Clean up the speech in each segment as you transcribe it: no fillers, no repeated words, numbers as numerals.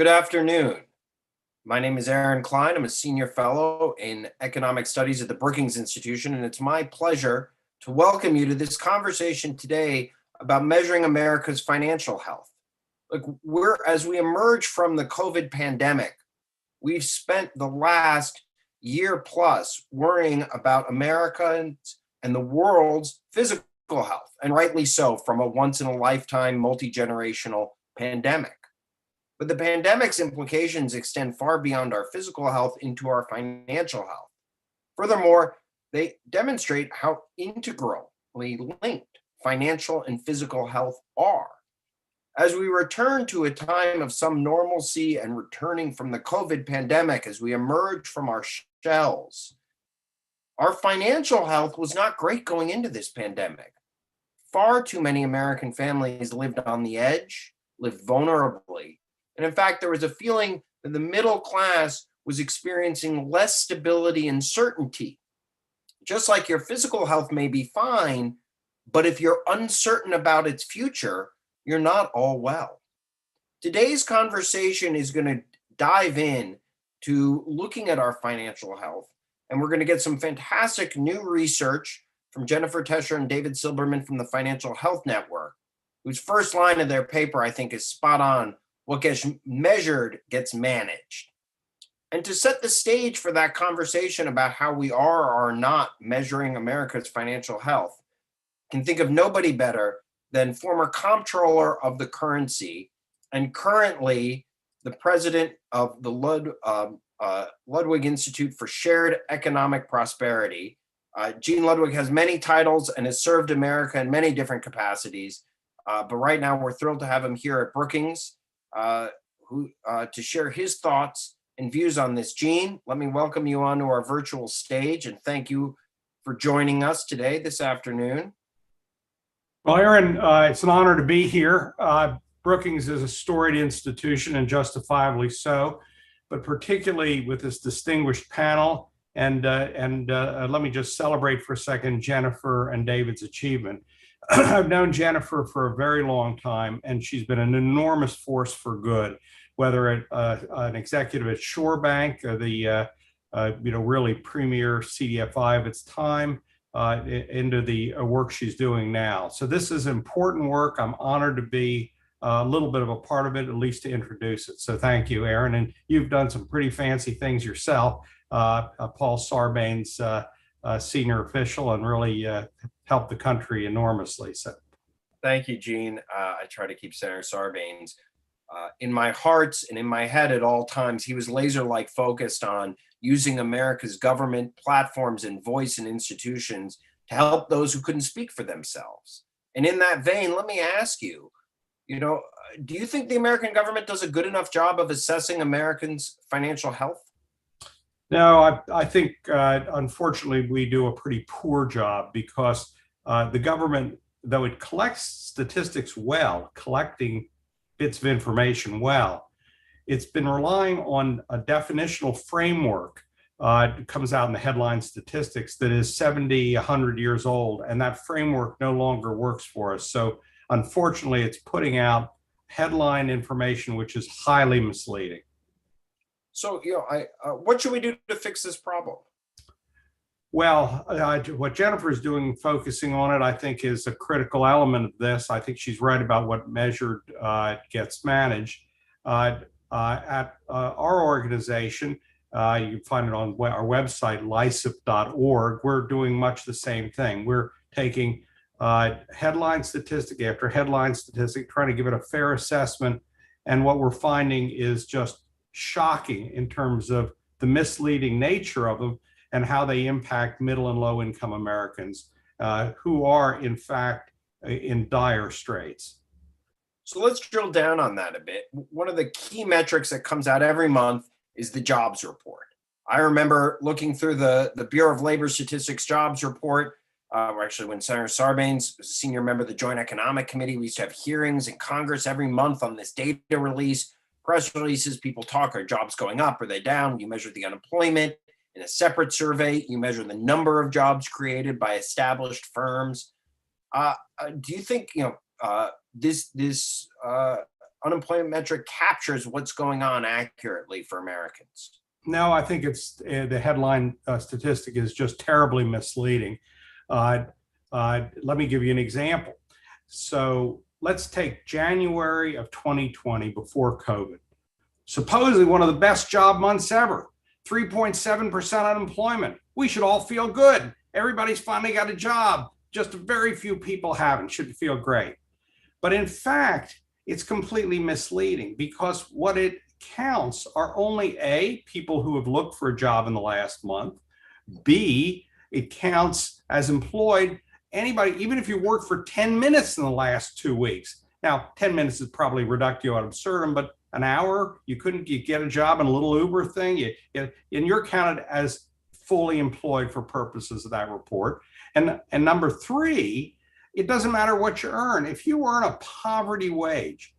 Good afternoon. My name is Aaron Klein. I'm a senior fellow in economic studies at the Brookings Institution, and it's my pleasure to welcome you to this conversation today about measuring America's financial health. As we emerge from the COVID pandemic, we've spent the last year plus worrying about Americans and the world's physical health, and rightly so, from a once in a lifetime, multi generational pandemic. But the pandemic's implications extend far beyond our physical health into our financial health. Furthermore, they demonstrate how integrally linked financial and physical health are. As we return to a time of some normalcy and returning from the COVID pandemic, as we emerge from our shells, our financial health was not great going into this pandemic. Far too many American families lived on the edge, lived vulnerably, and in fact, there was a feeling that the middle class was experiencing less stability and certainty. Just like your physical health may be fine, but if you're uncertain about its future, you're not all well. Today's conversation is going to dive in to looking at our financial health, and we're going to get some fantastic new research from Jennifer Tescher and David Silberman from the Financial Health Network, whose first line of their paper I think is spot on. What gets measured gets managed. And to set the stage for that conversation about how we are or are not measuring America's financial health, I can think of nobody better than former comptroller of the currency and currently the president of the Ludwig Institute for Shared Economic Prosperity. Gene Ludwig has many titles and has served America in many different capacities. But right now we're thrilled to have him here at Brookings to share his thoughts and views on this. Gene, let me welcome you onto our virtual stage and thank you for joining us today, this afternoon. Well, Aaron, it's an honor to be here. Brookings is a storied institution and justifiably so, but particularly with this distinguished panel. And let me just celebrate for a second Jennifer and David's achievement. I've known Jennifer for a very long time, and she's been an enormous force for good, whether an executive at Shore Bank, the really premier CDFI of its time, into the work she's doing now. So this is important work. I'm honored to be a little bit of a part of it, at least to introduce it. So thank you, Aaron. And you've done some pretty fancy things yourself. Paul Sarbanes, senior official, and really helped the country enormously. So, thank you, Gene. I try to keep Senator Sarbanes in my heart and in my head at all times. He was laser-like focused on using America's government platforms and voice and institutions to help those who couldn't speak for themselves. And in that vein, let me ask you, do you think the American government does a good enough job of assessing Americans' financial health? No, I think, unfortunately, we do a pretty poor job because the government, though it collects statistics well, collecting bits of information well, it's been relying on a definitional framework. It comes out in the headline statistics that is 70, 100 years old, and that framework no longer works for us. So unfortunately, it's putting out headline information which is highly misleading. So, what should we do to fix this problem? Well, what Jennifer is doing, focusing on it, I think is a critical element of this. I think she's right about what measured gets managed. At our organization, you can find it on our website, lysip.org. We're doing much the same thing. We're taking headline statistic after headline statistic, trying to give it a fair assessment. And what we're finding is just shocking in terms of the misleading nature of them and how they impact middle and low income Americans who are in fact in dire straits. So let's drill down on that a bit. One of the key metrics that comes out every month is the jobs report. I remember looking through the Bureau of Labor Statistics jobs report, actually when Senator Sarbanes was a senior member of the Joint Economic Committee. We used to have hearings in Congress every month on this data release. Press releases, people talk, are jobs going up, are they down? You measure the unemployment. In a separate survey, you measure the number of jobs created by established firms. Do you think this unemployment metric captures what's going on accurately for Americans? No, I think it's the headline statistic is just terribly misleading. Let me give you an example. So let's take January of 2020 before COVID. Supposedly one of the best job months ever, 3.7% unemployment. We should all feel good. Everybody's finally got a job. Just very few people haven't. Should feel great. But in fact, it's completely misleading because what it counts are only A, people who have looked for a job in the last month. B, it counts as employed anybody, even if you worked for 10 minutes in the last 2 weeks. Now, 10 minutes is probably reductio ad absurdum, but an hour, you get a job in a little Uber thing, and you're counted as fully employed for purposes of that report. And number three, it doesn't matter what you earn. If you earn a poverty wage,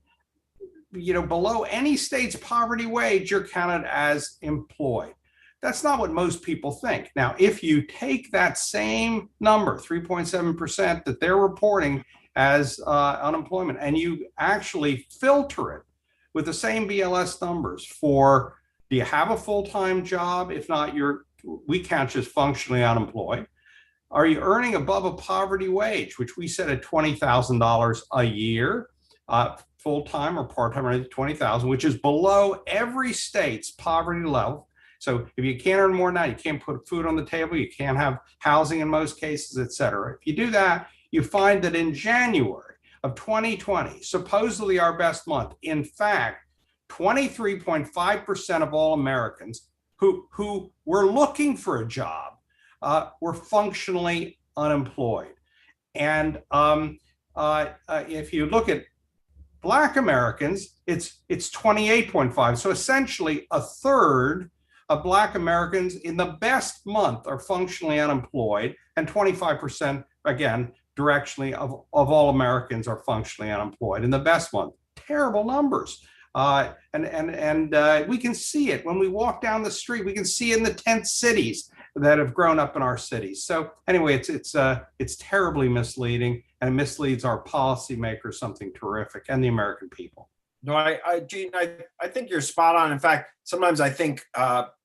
below any state's poverty wage, you're counted as employed. That's not what most people think. Now, if you take that same number, 3.7% that they're reporting as unemployment, and you actually filter it with the same BLS numbers for, do you have a full-time job? If not, we count you as functionally unemployed. Are you earning above a poverty wage, which we set at $20,000 a year, full-time or part-time, $20,000, which is below every state's poverty level. So if you can't earn more than that, you can't put food on the table, you can't have housing in most cases, et cetera. If you do that, you find that in January of 2020, supposedly our best month, in fact, 23.5% of all Americans who were looking for a job were functionally unemployed. And if you look at Black Americans, it's 28.5. So essentially a third of Black Americans in the best month are functionally unemployed, and 25%, again, directionally of all Americans are functionally unemployed in the best month. Terrible numbers. And we can see it when we walk down the street. We can see it in the tent cities that have grown up in our cities. So anyway, it's terribly misleading, and it misleads our policymakers something terrific and the American people. No, Gene, I think you're spot on. In fact, sometimes I think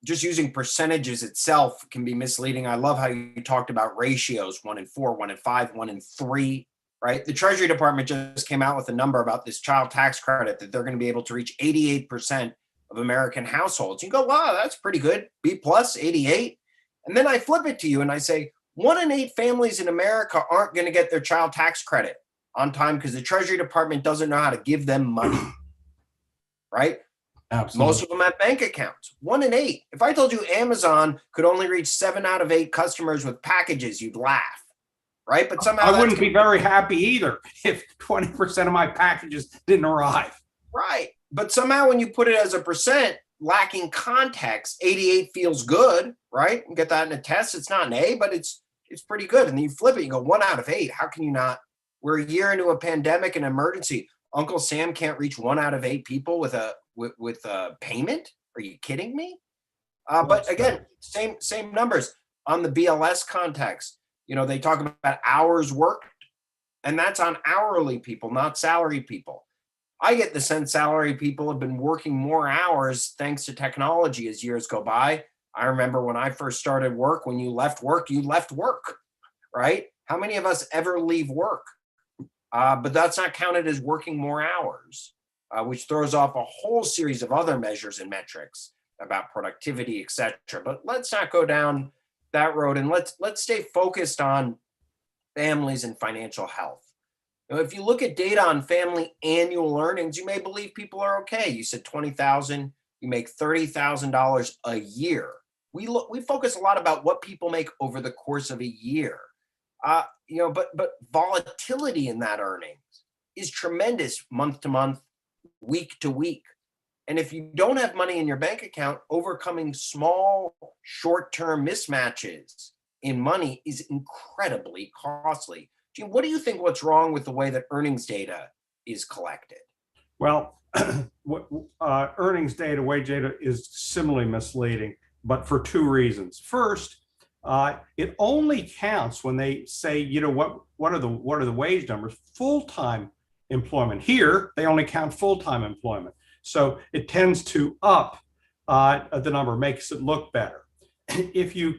just using percentages itself can be misleading. I love how you talked about ratios, 1 in 4, 1 in 5, 1 in 3, right? The Treasury Department just came out with a number about this child tax credit that they're going to be able to reach 88% of American households. You go, wow, that's pretty good. B plus, 88. And then I flip it to you and I say, 1 in 8 families in America aren't going to get their child tax credit on time because the Treasury Department doesn't know how to give them money. Right? Absolutely. Most of them have bank accounts. 1 in 8. If I told you Amazon could only reach 7 out of 8 customers with packages, you'd laugh. Right? But somehow I wouldn't be very happy either if 20% of my packages didn't arrive. Right. But somehow when you put it as a percent, lacking context, 88 feels good, right? You get that in a test. It's not an A, but it's pretty good. And then you flip it, you go 1 out of 8. How can you not? We're a year into a pandemic and emergency. Uncle Sam can't reach 1 out of 8 people with a payment. Are you kidding me? But again, same numbers on the BLS context. They talk about hours worked, and that's on hourly people, not salary people. I get the sense salary people have been working more hours thanks to technology as years go by. I remember when I first started work, when you left work, right? How many of us ever leave work? But that's not counted as working more hours, which throws off a whole series of other measures and metrics about productivity, et cetera. But let's not go down that road, and let's stay focused on families and financial health. If you look at data on family annual earnings, you may believe people are okay. You said 20,000, you make $30,000 a year. We focus a lot about what people make over the course of a year. But volatility in that earnings is tremendous month to month, week to week. And if you don't have money in your bank account, overcoming small short-term mismatches in money is incredibly costly. Gene, what do you think what's wrong with the way that earnings data is collected? Well, earnings data, wage data is similarly misleading, but for 2 reasons. First, it only counts when they say, what are the wage numbers? Full-time employment. Here, they only count full-time employment. So it tends to up the number, makes it look better. If you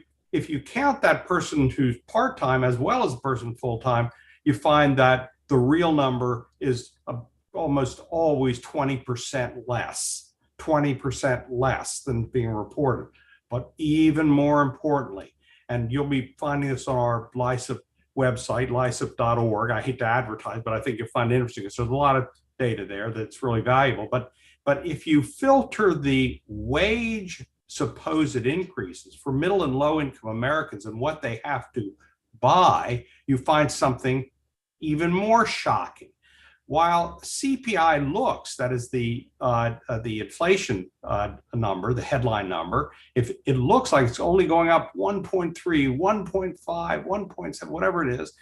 count that person who's part-time as well as the person full-time, you find that the real number is almost always 20% less, 20% less than being reported. But even more importantly, and you'll be finding this on our LISIP website, lysip.org. I hate to advertise, but I think you'll find it interesting. So there's a lot of data there that's really valuable. But if you filter the wage supposed increases for middle and low income Americans and what they have to buy, you find something even more shocking. While CPI looks, that is the inflation number, the headline number, if it looks like it's only going up 1.3, 1.5, 1.7, whatever it is,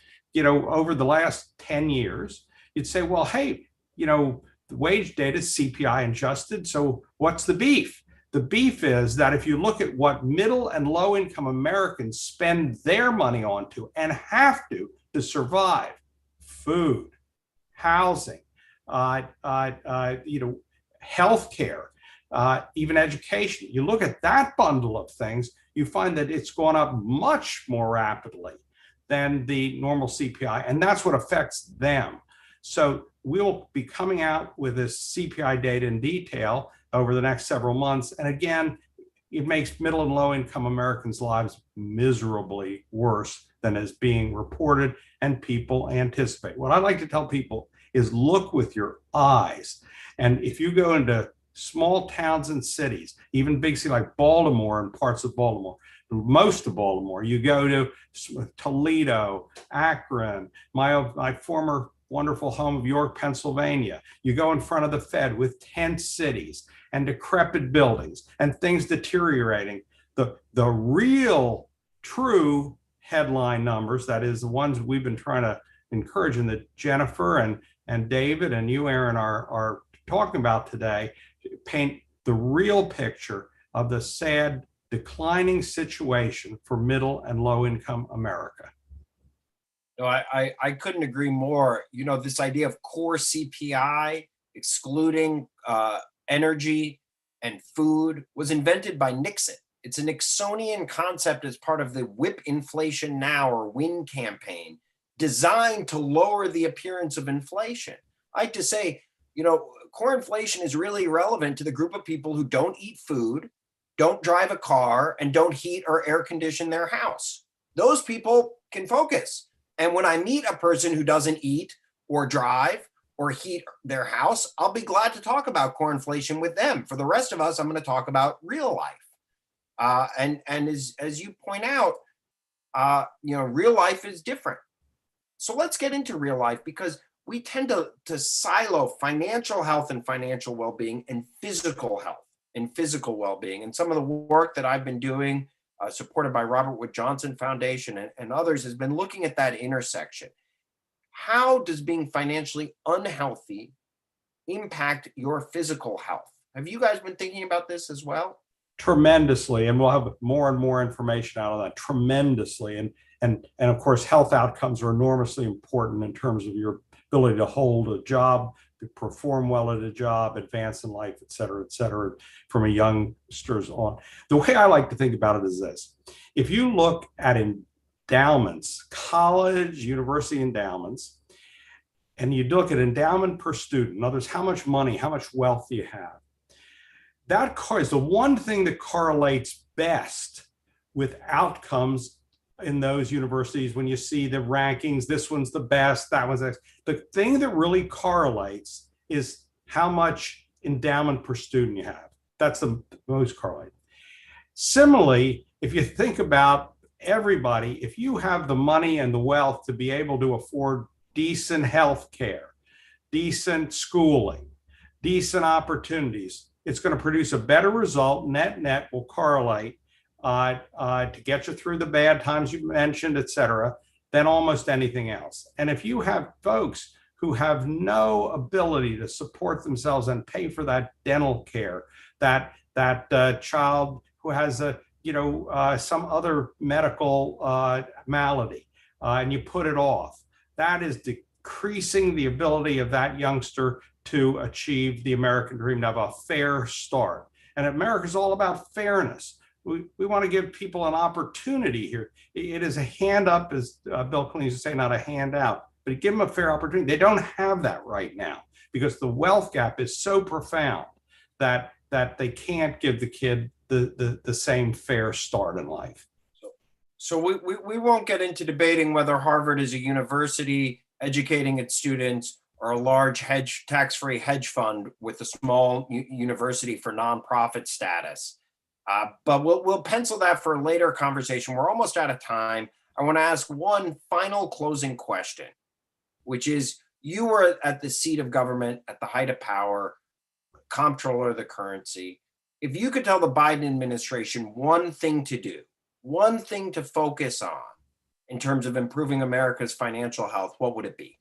over the last 10 years, you'd say, well, hey, the wage data is CPI adjusted, so what's the beef? The beef is that if you look at what middle and low income Americans spend their money on and have to survive, food, housing, healthcare, even education. You look at that bundle of things, you find that it's gone up much more rapidly than the normal CPI, and that's what affects them. So we'll be coming out with this CPI data in detail over the next several months. And again, it makes middle and low income Americans' lives miserably worse than is being reported and people anticipate. What I like to tell people is look with your eyes. And if you go into small towns and cities, even big cities like Baltimore and parts of Baltimore, most of Baltimore, you go to Toledo, Akron, my former wonderful home of York, Pennsylvania. You go in front of the Fed with tent cities and decrepit buildings and things deteriorating. The real, true headline numbers, that is the ones we've been trying to encourage and that Jennifer and David and you, Aaron, are talking about today, paint the real picture of the sad declining situation for middle and low income America. No, I couldn't agree more. This idea of core CPI, excluding energy and food, was invented by Nixon. It's a Nixonian concept as part of the Whip Inflation Now, or WIN campaign, designed to lower the appearance of inflation. I like to say, core inflation is really relevant to the group of people who don't eat food, don't drive a car, and don't heat or air condition their house. Those people can focus. And when I meet a person who doesn't eat or drive or heat their house, I'll be glad to talk about core inflation with them. For the rest of us, I'm going to talk about real life. And as you point out, real life is different. So let's get into real life, because we tend to silo financial health and financial well-being and physical health and physical well-being. And some of the work that I've been doing, supported by Robert Wood Johnson Foundation and others, has been looking at that intersection. How does being financially unhealthy impact your physical health? Have you guys been thinking about this as well? Tremendously, and we'll have more and more information out of that. Tremendously, and of course, health outcomes are enormously important in terms of your ability to hold a job, to perform well at a job, advance in life, et cetera, from a youngsters on. The way I like to think about it is this: if you look at endowments, college, university endowments, and you look at endowment per student, in other words, how much money, how much wealth do you have? That is the one thing that correlates best with outcomes in those universities. When you see the rankings, this one's the best, that one's the thing that really correlates is how much endowment per student you have. That's the most correlated. Similarly, if you think about everybody, if you have the money and the wealth to be able to afford decent health care, decent schooling, decent opportunities, it's going to produce a better result. Net will correlate to get you through the bad times you mentioned, et cetera, than almost anything else. And if you have folks who have no ability to support themselves and pay for that dental care, that child who has some other medical malady, and you put it off, that is increasing the ability of that youngster to achieve the American dream, to have a fair start. And America is all about fairness. We want to give people an opportunity here. It is a hand up, as Bill Clinton used to say, not a handout, but give them a fair opportunity. They don't have that right now because the wealth gap is so profound that they can't give the kid the same fair start in life. So we won't get into debating whether Harvard is a university educating its students or a large tax-free hedge fund with a small university for nonprofit status. But we'll pencil that for a later conversation. We're almost out of time. I want to ask one final closing question, which is, you were at the seat of government at the height of power, comptroller of the currency. If you could tell the Biden administration one thing to do, one thing to focus on in terms of improving America's financial health, what would it be?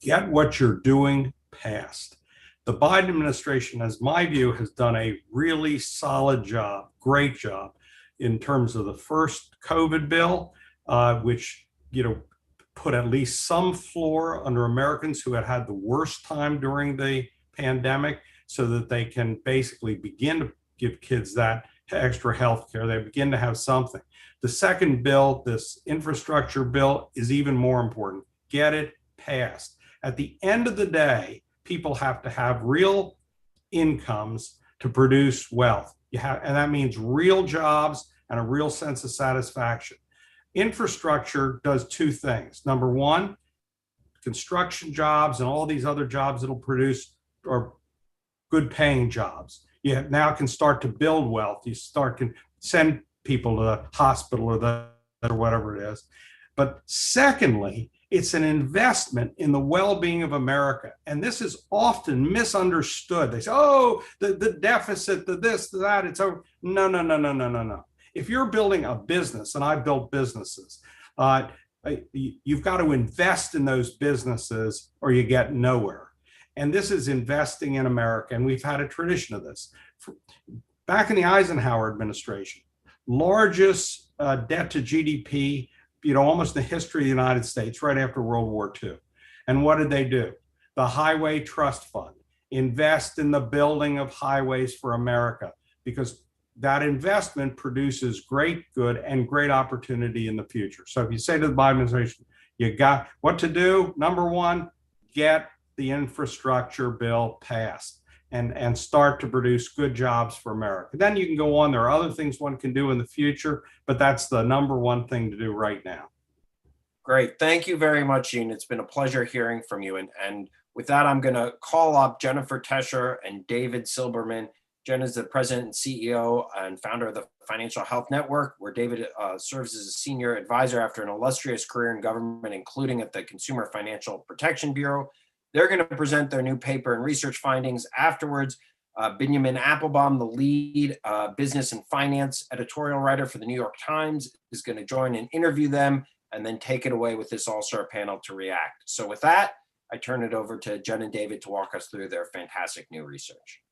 Get what you're doing passed. The Biden administration, as my view, has done a really solid job, great job, in terms of the first COVID bill, which, put at least some floor under Americans who had had the worst time during the pandemic, so that they can basically begin to give kids that extra health care. They begin to have something. The second bill, this infrastructure bill, is even more important. Get it passed. At the end of the day, people have to have real incomes to produce wealth. And that means real jobs and a real sense of satisfaction. Infrastructure does two things. Number one, construction jobs and all these other jobs it'll produce are good paying jobs. You now can start to build wealth. You can send people to the hospital or whatever it is. But secondly, it's an investment in the well-being of America. And this is often misunderstood. They say, oh, the deficit, the this, the that, it's over. No. If you're building a business, and I've built businesses, you've got to invest in those businesses or you get nowhere. And this is investing in America. And we've had a tradition of this. Back in the Eisenhower administration, largest debt to GDP, almost the history of the United States, right after World War II. And what did they do? The Highway Trust Fund, invest in the building of highways for America, because that investment produces great good and great opportunity in the future. So if you say to the Biden administration, you got what to do, number one, get the infrastructure bill passed and start to produce good jobs for America. Then you can go on. There are other things one can do in the future, but that's the number one thing to do right now. Great. Thank you very much, Gene. It's been a pleasure hearing from you. And with that, I'm going to call up Jennifer Tescher and David Silberman. Jen is the president and CEO and founder of the Financial Health Network, where David serves as a senior advisor after an illustrious career in government, including at the Consumer Financial Protection Bureau. They're going to present their new paper and research findings. Afterwards, Benjamin Applebaum, the lead business and finance editorial writer for the New York Times, is going to join and interview them and then take it away with this all-star panel to react. So with that, I turn it over to Jen and David to walk us through their fantastic new research.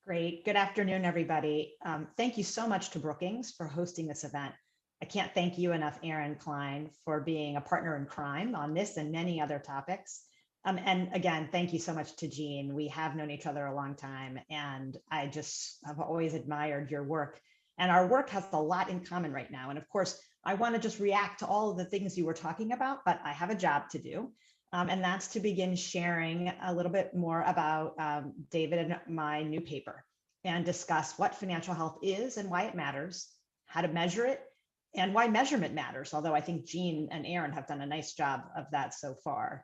Great. Good afternoon, everybody. Thank you so much to Brookings for hosting this event. I can't thank you enough, Aaron Klein, for being a partner in crime on this and many other topics. And again, thank you so much to Gene. We have known each other a long time, and I just have always admired your work. And our work has a lot in common right now. And of course, I want to just react to all of the things you were talking about, but I have a job to do. And that's to begin sharing a little bit more about David and my new paper, and discuss what financial health is and why it matters, how to measure it, and why measurement matters. Although I think Gene and Aaron have done a nice job of that so far.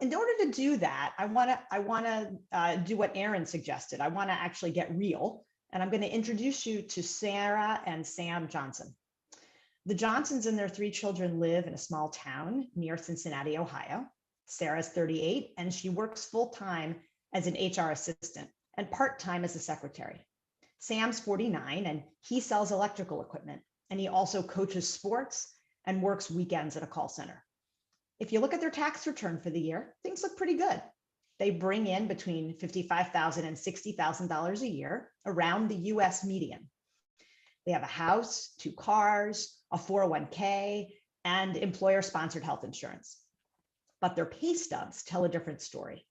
In order to do that, I want to do what Aaron suggested. I want to actually get real, and I'm going to introduce you to Sarah and Sam Johnson. The Johnsons and their 3 children live in a small town near Cincinnati, Ohio. Sarah's 38, and she works full-time as an HR assistant and part-time as a secretary. Sam's 49, and he sells electrical equipment, and he also coaches sports and works weekends at a call center. If you look at their tax return for the year, things look pretty good. They bring in between $55,000 and $60,000 a year, around the US median. They have a house, 2 cars, a 401k, and employer-sponsored health insurance. but their pay stubs tell a different story.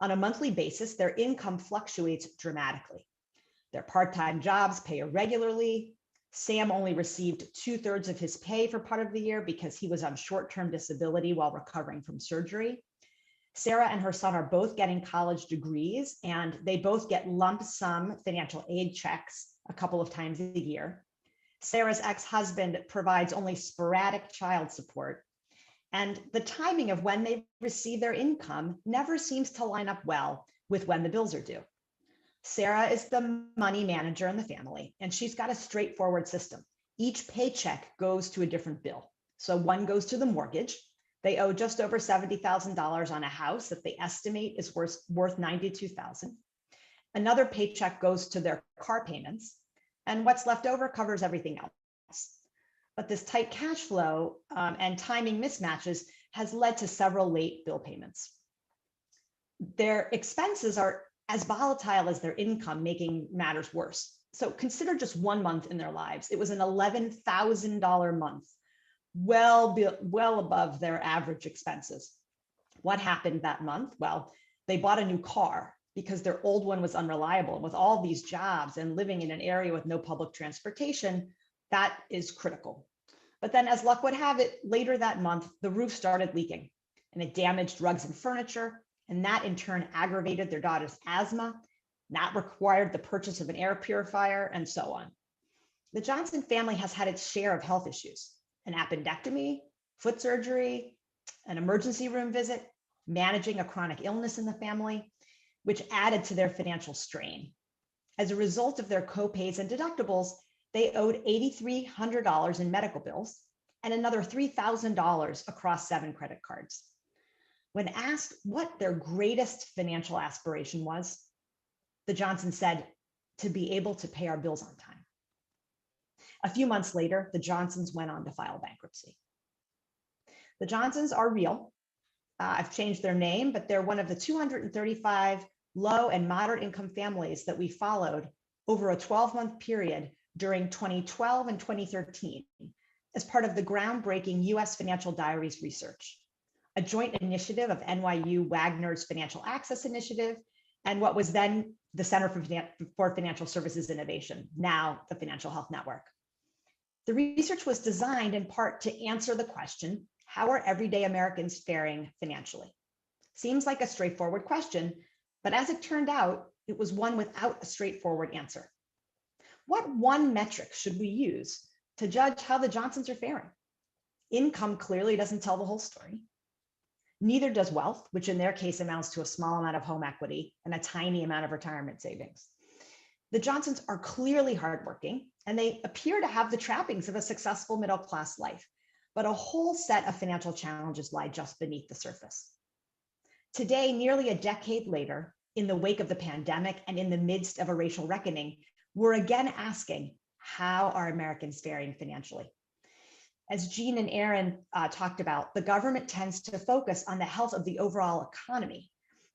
On a monthly basis, their income fluctuates dramatically. Their part-time jobs pay irregularly. Sam only received 2/3 of his pay for part of the year because he was on short-term disability while recovering from surgery. Sarah and her son are both getting college degrees, and they both get lump sum financial aid checks a couple of times a year. Sarah's ex-husband provides only sporadic child support, and the timing of when they receive their income never seems to line up well with when the bills are due. Sarah is the money manager in the family, and she's got a straightforward system. Each paycheck goes to a different bill. So one goes to the mortgage. They owe just over $70,000 on a house that they estimate is worth $92,000. Another paycheck goes to their car payments, and what's left over covers everything else. But this tight cash flow and timing mismatches has led to several late bill payments. Their expenses are as volatile as their income, making matters worse. So consider just 1 month in their lives. It was an $11,000 month, well above their average expenses. What happened that month? Well, they bought a new car because their old one was unreliable. And with all these jobs and living in an area with no public transportation, that is critical. But then, as luck would have it, later that month, the roof started leaking and it damaged rugs and furniture. And that in turn aggravated their daughter's asthma. That required the purchase of an air purifier, and so on. The Johnson family has had its share of health issues: an appendectomy, foot surgery, an emergency room visit, managing a chronic illness in the family, which added to their financial strain. As a result of their copays and deductibles, they owed $8,300 in medical bills and another $3,000 across 7 credit cards. When asked what their greatest financial aspiration was, the Johnsons said, to be able to pay our bills on time. A few months later, the Johnsons went on to file bankruptcy. The Johnsons are real. I've changed their name, but they're one of the 235 low and moderate income families that we followed over a 12-month period during 2012 and 2013 as part of the groundbreaking U.S. Financial Diaries research, a joint initiative of NYU Wagner's Financial Access Initiative and what was then the Center for Financial Services Innovation, now the Financial Health Network. The research was designed in part to answer the question, how are everyday Americans faring financially? Seems like a straightforward question, but as it turned out, it was one without a straightforward answer. What one metric should we use to judge how the Johnsons are faring? Income clearly doesn't tell the whole story. Neither does wealth, which in their case amounts to a small amount of home equity and a tiny amount of retirement savings. The Johnsons are clearly hardworking, and they appear to have the trappings of a successful middle-class life, but a whole set of financial challenges lie just beneath the surface. Today, nearly a decade later, in the wake of the pandemic and in the midst of a racial reckoning, we're again asking, how are Americans faring financially? As Jean and Aaron talked about, the government tends to focus on the health of the overall economy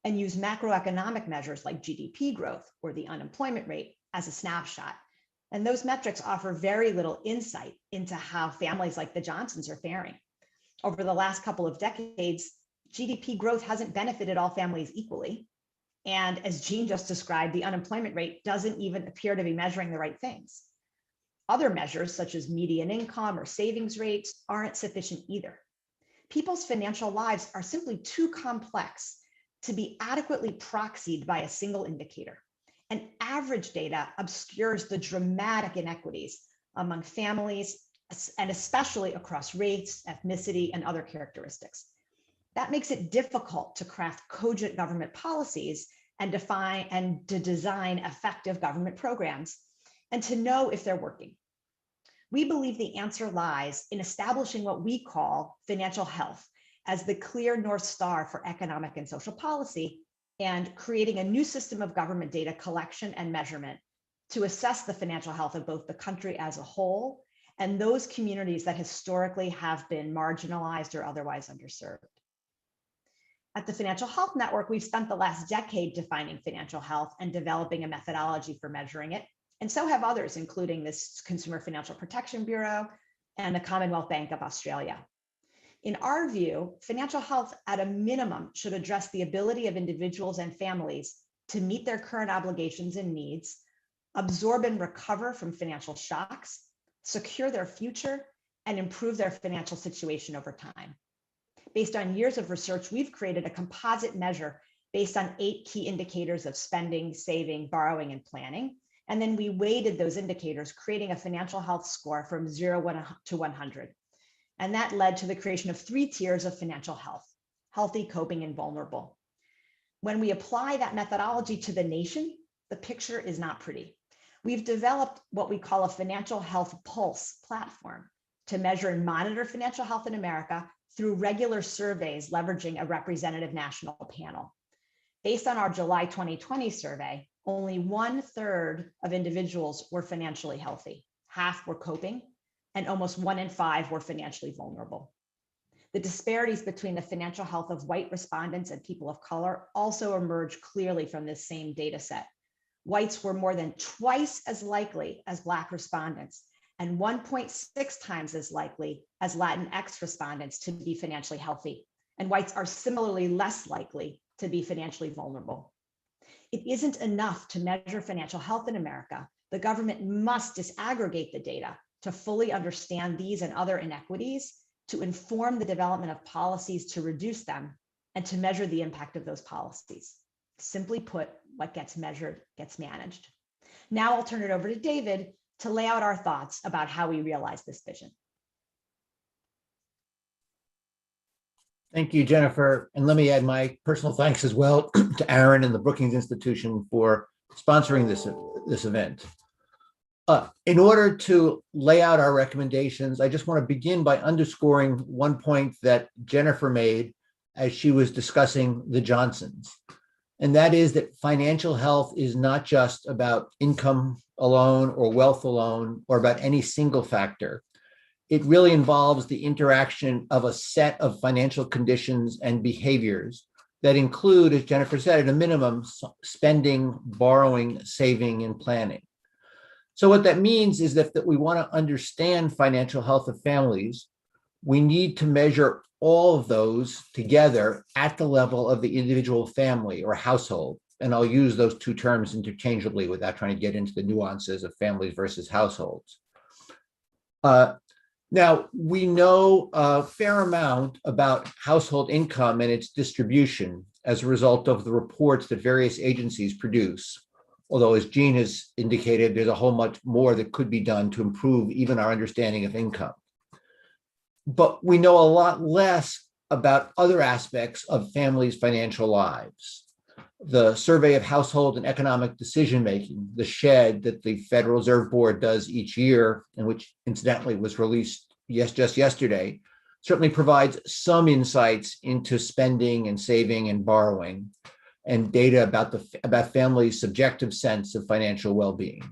and use macroeconomic measures like GDP growth or the unemployment rate as a snapshot. And those metrics offer very little insight into how families like the Johnsons are faring. Over the last couple of decades, GDP growth hasn't benefited all families equally. And as Jean just described, the unemployment rate doesn't even appear to be measuring the right things. Other measures, such as median income or savings rates, aren't sufficient either. People's financial lives are simply too complex to be adequately proxied by a single indicator. And average data obscures the dramatic inequities among families, and especially across race, ethnicity, and other characteristics. That makes it difficult to craft cogent government policies and to design effective government programs, and to know if they're working. We believe the answer lies in establishing what we call financial health as the clear North Star for economic and social policy, and creating a new system of government data collection and measurement to assess the financial health of both the country as a whole and those communities that historically have been marginalized or otherwise underserved. At the Financial Health Network, we've spent the last decade defining financial health and developing a methodology for measuring it. And so have others, including this Consumer Financial Protection Bureau and the Commonwealth Bank of Australia. In our view, financial health at a minimum should address the ability of individuals and families to meet their current obligations and needs, absorb and recover from financial shocks, secure their future, and improve their financial situation over time. Based on years of research, we've created a composite measure based on 8 key indicators of spending, saving, borrowing, and planning. And then we weighted those indicators, creating a financial health score from 0 to 100. And that led to the creation of 3 tiers of financial health: healthy, coping, and vulnerable. When we apply that methodology to the nation, the picture is not pretty. We've developed what we call a financial health pulse platform to measure and monitor financial health in America through regular surveys leveraging a representative national panel. Based on our July 2020 survey, only 1/3 of individuals were financially healthy, half were coping, and almost 1 in 5 were financially vulnerable. The disparities between the financial health of white respondents and people of color also emerged clearly from this same data set. Whites were more than twice as likely as Black respondents and 1.6 times as likely as Latinx respondents to be financially healthy. And whites are similarly less likely to be financially vulnerable. It isn't enough to measure financial health in America. The government must disaggregate the data to fully understand these and other inequities, to inform the development of policies to reduce them, and to measure the impact of those policies. Simply put, what gets measured gets managed. Now I'll turn it over to David to lay out our thoughts about how we realize this vision. Thank you, Jennifer. And let me add my personal thanks as well to Aaron and the Brookings Institution for sponsoring this event. In order to lay out our recommendations, I just want to begin by underscoring one point that Jennifer made as she was discussing the Johnsons. And that is that financial health is not just about income alone or wealth alone or about any single factor. It really involves the interaction of a set of financial conditions and behaviors that include, as Jennifer said, at a minimum, spending, borrowing, saving, and planning. So what that means is that we want to understand financial health of families, we need to measure all of those together at the level of the individual family or household. And I'll use those two terms interchangeably without trying to get into the nuances of families versus households. Now, we know a fair amount about household income and its distribution as a result of the reports that various agencies produce. Although, as Jean has indicated, there's a whole much more that could be done to improve even our understanding of income. But we know a lot less about other aspects of families' financial lives. The Survey of Household and Economic Decision-Making, the SHED that the Federal Reserve Board does each year, and which incidentally was released just yesterday, certainly provides some insights into spending and saving and borrowing, and data about families' subjective sense of financial well-being.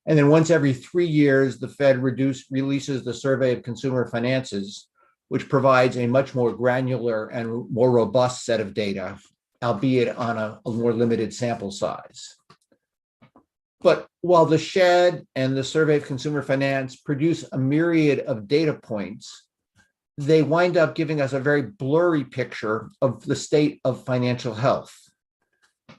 And then once every 3 years, the Fed releases the Survey of Consumer Finances, which provides a much more granular and more robust set of data, albeit on a more limited sample size. But while the SHED and the Survey of Consumer Finance produce a myriad of data points, they wind up giving us a very blurry picture of the state of financial health.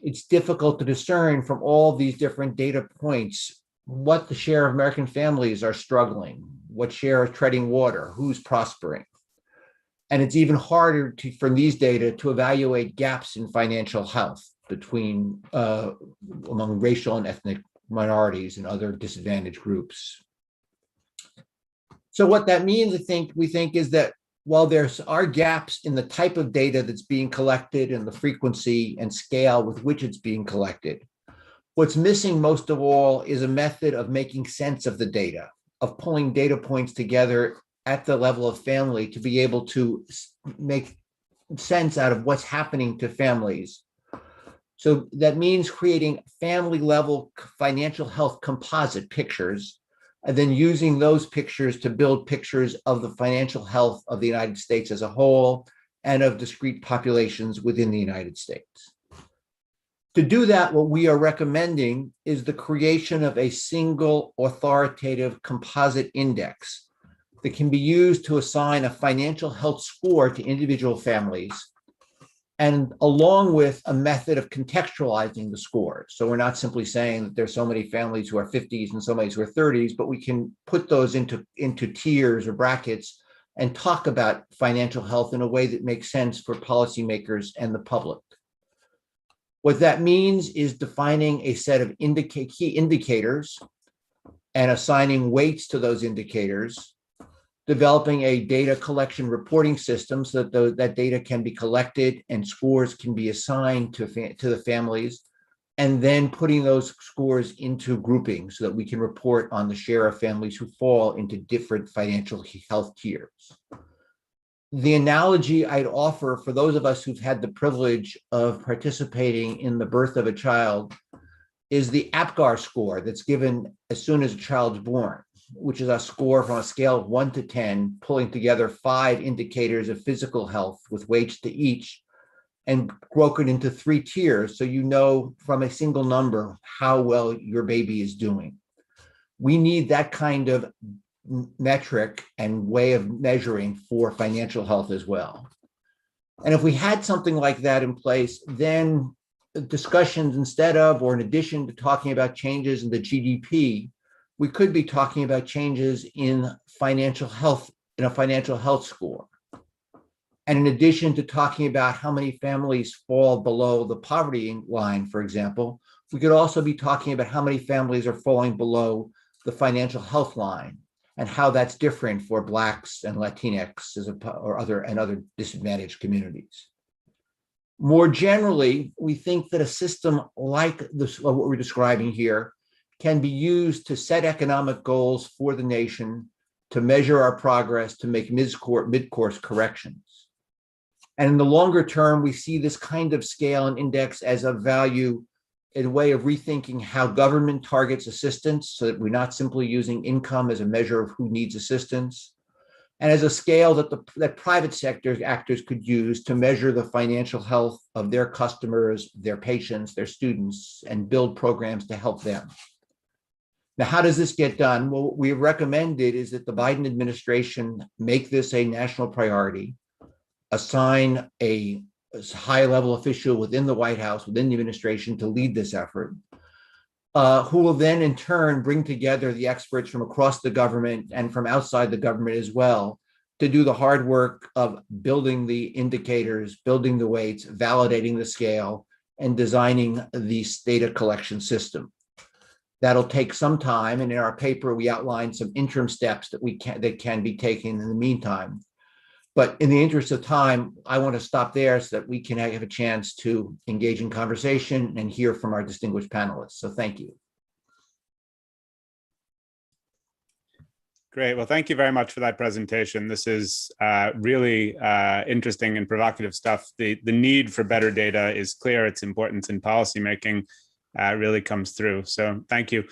It's difficult to discern from all these different data points what the share of American families are struggling, what share are treading water, who's prospering. And it's even harder from these data to evaluate gaps in financial health between among racial and ethnic minorities and other disadvantaged groups. So what that means, we think, is that while there are gaps in the type of data that's being collected and the frequency and scale with which it's being collected, what's missing most of all is a method of making sense of the data, of pulling data points together at the level of family to be able to make sense out of what's happening to families. So that means creating family level financial health composite pictures, and then using those pictures to build pictures of the financial health of the United States as a whole and of discrete populations within the United States. To do that, what we are recommending is the creation of a single authoritative composite index that can be used to assign a financial health score to individual families, and along with a method of contextualizing the scores. So we're not simply saying that there's so many families who are 50s and so many who are 30s, but we can put those into tiers or brackets and talk about financial health in a way that makes sense for policymakers and the public. What that means is defining a set of key indicators and assigning weights to those indicators, developing a data collection reporting system so that that data can be collected and scores can be assigned to the families, and then putting those scores into groupings so that we can report on the share of families who fall into different financial health tiers. The analogy I'd offer for those of us who've had the privilege of participating in the birth of a child is the APGAR score that's given as soon as a child's born, which is a score from a scale of 1 to 10, pulling together 5 indicators of physical health with weights to each and broken into 3 tiers so you know from a single number how well your baby is doing. We need that kind of metric and way of measuring for financial health as well. And if we had something like that in place, then discussions instead of, or in addition to talking about changes in the GDP, we could be talking about changes in financial health, in a financial health score. And in addition to talking about how many families fall below the poverty line, for example, we could also be talking about how many families are falling below the financial health line and how that's different for Blacks and Latinx or other disadvantaged communities. More generally, we think that a system like this, what we're describing here, can be used to set economic goals for the nation, to measure our progress, to make mid-course corrections. And in the longer term, we see this kind of scale and index as a value, a way of rethinking how government targets assistance so that we're not simply using income as a measure of who needs assistance, and as a scale that private sector actors could use to measure the financial health of their customers, their patients, their students, and build programs to help them. Now, how does this get done? Well, what we recommended is that the Biden administration make this a national priority, assign a high-level official within the White House, within the administration, to lead this effort, who will then in turn bring together the experts from across the government and from outside the government as well to do the hard work of building the indicators, building the weights, validating the scale, and designing the data collection system. That'll take some time, and in our paper, we outline some interim steps that can be taken in the meantime. But in the interest of time, I want to stop there so that we can have a chance to engage in conversation and hear from our distinguished panelists. So thank you. Great. Well, thank you very much for that presentation. This is really interesting and provocative stuff. The need for better data is clear. Its importance in policymaking really comes through. So thank you.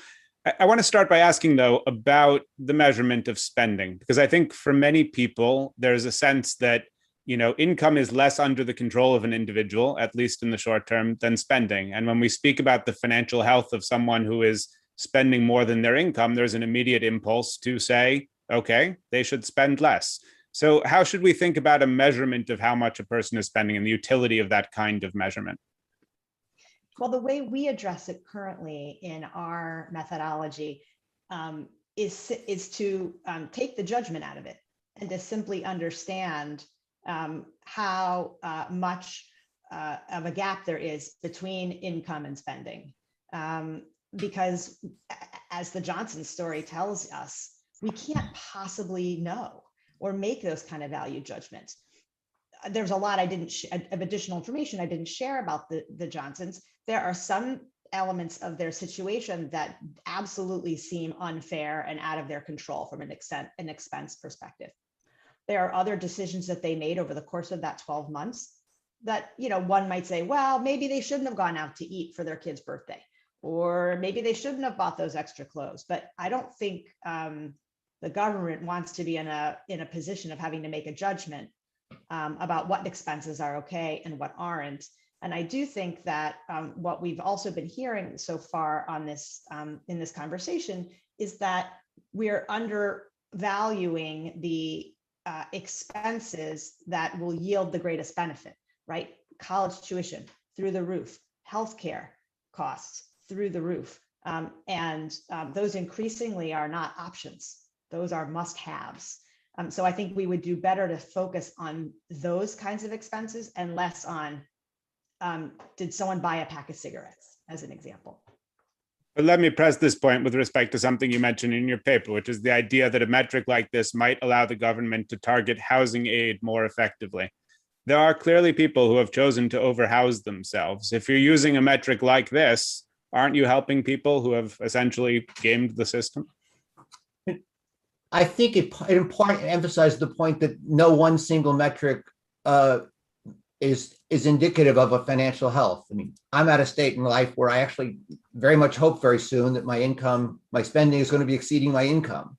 I want to start by asking, though, about the measurement of spending, because I think for many people, there's a sense that, income is less under the control of an individual, at least in the short term, than spending. And when we speak about the financial health of someone who is spending more than their income, there's an immediate impulse to say, okay, they should spend less. So how should we think about a measurement of how much a person is spending and the utility of that kind of measurement? Well, the way we address it currently in our methodology is to take the judgment out of it and to simply understand how much of a gap there is between income and spending. Because as the Johnson story tells us, we can't possibly know or make those kind of value judgments. There's a lot of additional information I didn't share about the Johnsons. There are some elements of their situation that absolutely seem unfair and out of their control from an expense perspective. There are other decisions that they made over the course of that 12 months that, one might say, well, maybe they shouldn't have gone out to eat for their kid's birthday, or maybe they shouldn't have bought those extra clothes. But I don't think the government wants to be in a position of having to make a judgment about what expenses are okay and what aren't. And I do think that what we've also been hearing so far on this in this conversation is that we're under valuing the expenses that will yield the greatest benefit, right? College tuition through the roof, healthcare costs through the roof. And those increasingly are not options. Those are must-haves. So I think we would do better to focus on those kinds of expenses and less on, did someone buy a pack of cigarettes, as an example. But let me press this point with respect to something you mentioned in your paper, which is the idea that a metric like this might allow the government to target housing aid more effectively. There are clearly people who have chosen to overhouse themselves. If you're using a metric like this, aren't you helping people who have essentially gamed the system? I think it in part emphasizes the point that no one single metric is indicative of a financial health. I mean, I'm at a state in life where I actually very much hope very soon that my spending is going to be exceeding my income.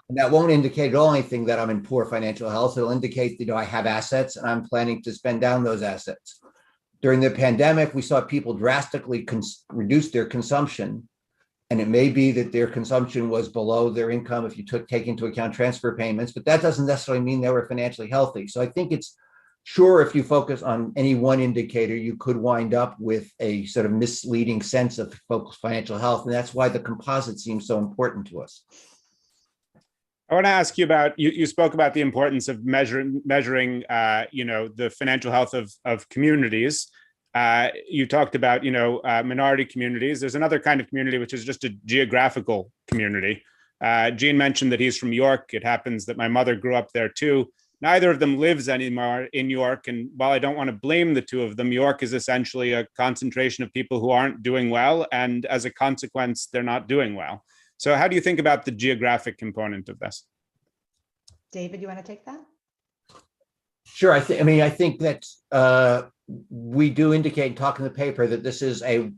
And that won't indicate at all anything that I'm in poor financial health. It'll indicate that, I have assets and I'm planning to spend down those assets. During the pandemic, we saw people drastically reduce their consumption. And it may be that their consumption was below their income if you take into account transfer payments, but that doesn't necessarily mean they were financially healthy. So I think it's sure, if you focus on any one indicator, you could wind up with a sort of misleading sense of financial health. And that's why the composite seems so important to us. I want to ask you about, you spoke about the importance of measuring the financial health of communities. You talked about, minority communities. There's another kind of community, which is just a geographical community. Gene mentioned that he's from York. It happens that my mother grew up there too. Neither of them lives anymore in York. And while I don't want to blame the two of them, York is essentially a concentration of people who aren't doing well. And as a consequence, they're not doing well. So how do you think about the geographic component of this? David, you want to take that? Sure. I think that we do indicate and talk in the paper that this is a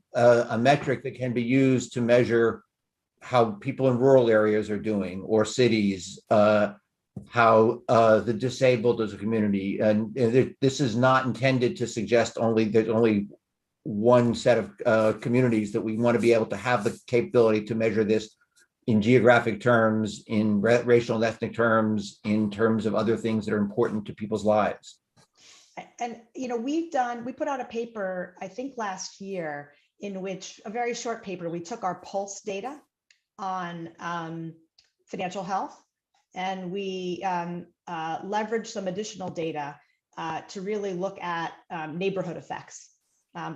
metric that can be used to measure how people in rural areas are doing, or cities, how the disabled as a community. And this is not intended to suggest there's only one set of communities, that we want to be able to have the capability to measure this in geographic terms, in racial and ethnic terms, in terms of other things that are important to people's lives. And, we put out a paper, I think last year, in which, a very short paper, we took our pulse data on financial health, and we leveraged some additional data to really look at neighborhood effects,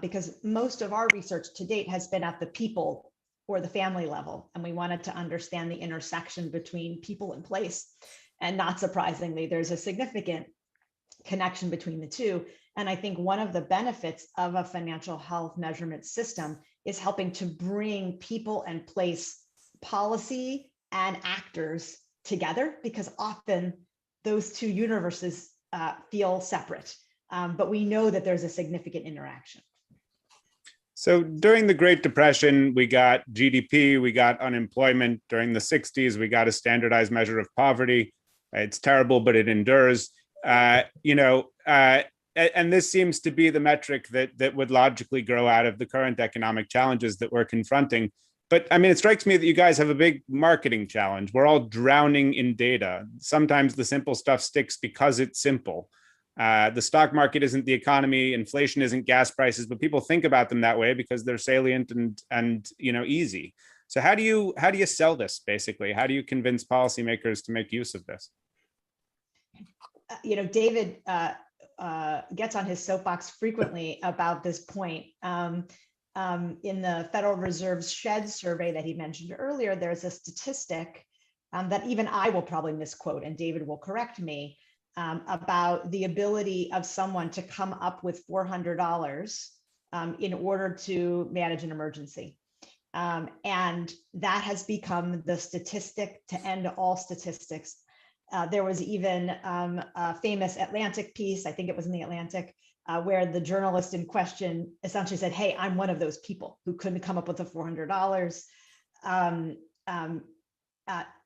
because most of our research to date has been at the people or the family level, and we wanted to understand the intersection between people and place. And not surprisingly, there's a significant connection between the two. And I think one of the benefits of a financial health measurement system is helping to bring people and place policy and actors together, because often those two universes feel separate, but we know that there's a significant interaction. So during the Great Depression, we got GDP, we got unemployment. During the 60s, we got a standardized measure of poverty. It's terrible, but it endures. And this seems to be the metric that would logically grow out of the current economic challenges that we're confronting. But it strikes me that you guys have a big marketing challenge. We're all drowning in data. Sometimes the simple stuff sticks because it's simple. The stock market isn't the economy, inflation isn't gas prices, but people think about them that way because they're salient and easy. So how do you sell this, basically? How do you convince policymakers to make use of this? David gets on his soapbox frequently about this point. In the Federal Reserve's SHED survey that he mentioned earlier, there's a statistic that even I will probably misquote, and David will correct me, about the ability of someone to come up with $400 in order to manage an emergency. And that has become the statistic to end all statistics. There was even a famous Atlantic piece, I think it was in the Atlantic, where the journalist in question essentially said, hey, I'm one of those people who couldn't come up with the $400. I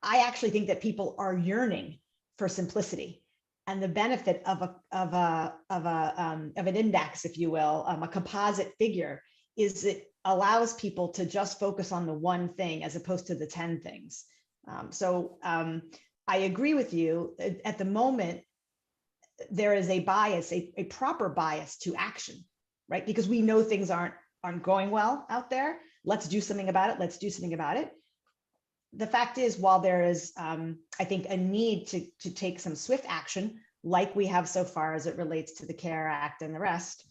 actually think that people are yearning for simplicity. And the benefit of an index, if you will, a composite figure, is it allows people to just focus on the one thing as opposed to the 10 things. I agree with you. At the moment, there is a bias, a proper bias to action, right? Because we know things aren't going well out there. Let's do something about it. Let's do something about it. The fact is, while there is, I think, a need to take some swift action, like we have so far as it relates to the CARE Act and the rest,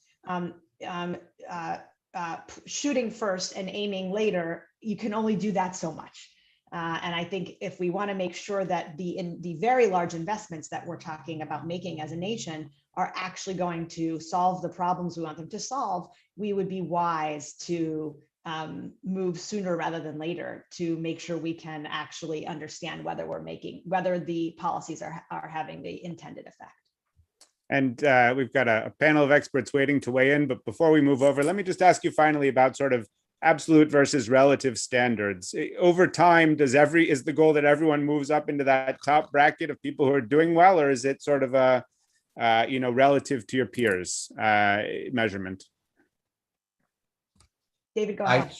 shooting first and aiming later, you can only do that so much. And I think if we want to make sure that the very large investments that we're talking about making as a nation are actually going to solve the problems we want them to solve, we would be wise to move sooner rather than later to make sure we can actually understand whether the policies are having the intended effect. And we've got a panel of experts waiting to weigh in. But before we move over, let me just ask you finally about sort of absolute versus relative standards. Over time, is the goal that everyone moves up into that top bracket of people who are doing well, or is it sort of a relative to your peers measurement? David, go ahead.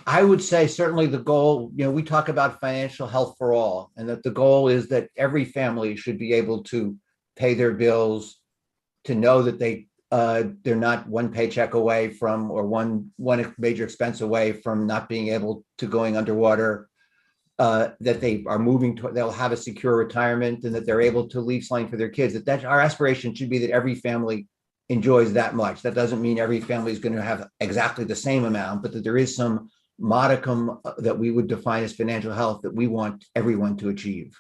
I would say certainly the goal, we talk about financial health for all, and that the goal is that every family should be able to pay their bills, to know that they're not one paycheck away from, or one major expense away from not being able to going underwater, that they are they'll have a secure retirement, and that they're able to leave something for their kids. That our aspiration should be that every family enjoys that much. That doesn't mean every family is going to have exactly the same amount, but that there is some modicum that we would define as financial health that we want everyone to achieve.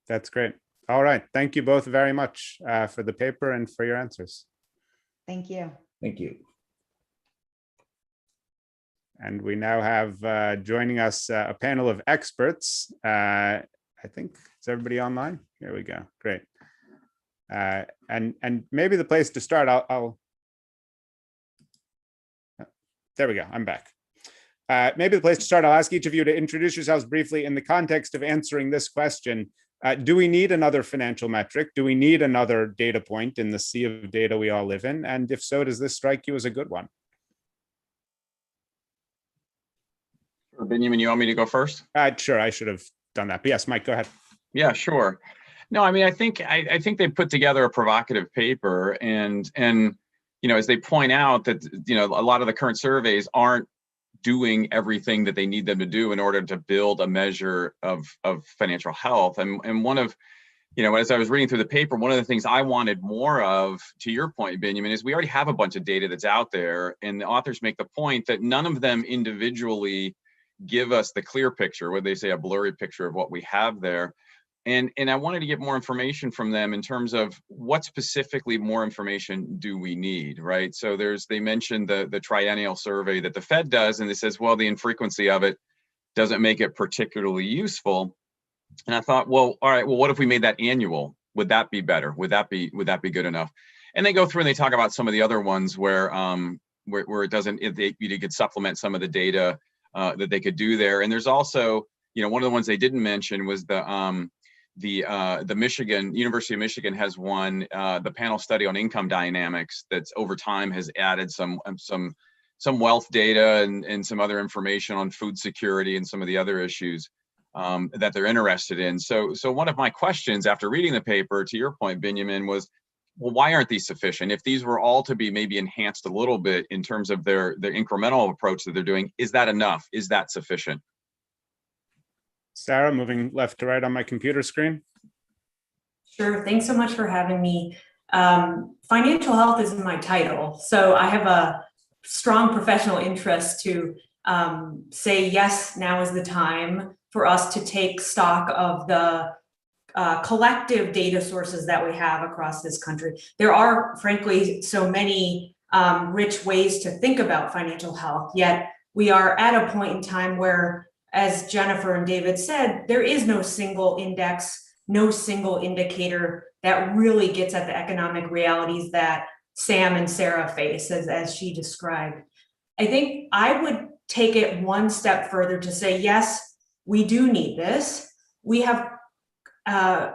That's great. All right. Thank you both very much for the paper and for your answers. Thank you. Thank you. And we now have joining us a panel of experts. I think, is everybody online? Here we go. Great. And maybe the place to start, there we go, I'm back. Maybe the place to start, I'll ask each of you to introduce yourselves briefly in the context of answering this question. Do we need another financial metric? Do we need another data point in the sea of data we all live in? And if so, does this strike you as a good one? Benjamin, you want me to go first? Sure, I should have done that. But yes, Mike, go ahead. Yeah, sure. No, I mean, I think they put together a provocative paper, and as they point out that a lot of the current surveys aren't doing everything that they need them to do in order to build a measure of financial health. And one of, as I was reading through the paper, one of the things I wanted more of, to your point, Benjamin, is we already have a bunch of data that's out there, and the authors make the point that none of them individually give us the clear picture, where they say a blurry picture of what we have there. And I wanted to get more information from them in terms of what specifically more information do we need, right? So they mentioned the triennial survey that the Fed does, and it says, well, the infrequency of it doesn't make it particularly useful. And I thought, well, all right, well, what if we made that annual? Would that be better? Would that be good enough? And they go through and they talk about some of the other ones where it doesn't, you could supplement some of the data that they could do there. And there's also, one of the ones they didn't mention was the Michigan, University of Michigan has one, the panel study on income dynamics that's over time has added some wealth data and some other information on food security and some of the other issues that they're interested in. So one of my questions after reading the paper, to your point, Benjamin, was, well, why aren't these sufficient? If these were all to be maybe enhanced a little bit in terms of their incremental approach that they're doing, is that enough? Is that sufficient? Sarah, moving left to right on my computer screen. Sure. Thanks so much for having me. Financial health is in my title, so I have a strong professional interest to say, yes, now is the time for us to take stock of the collective data sources that we have across this country. There are, frankly, so many rich ways to think about financial health, yet we are at a point in time where, as Jennifer and David said, there is no single index, no single indicator that really gets at the economic realities that Sam and Sarah face, as she described. I think I would take it one step further to say, yes, we do need this. We have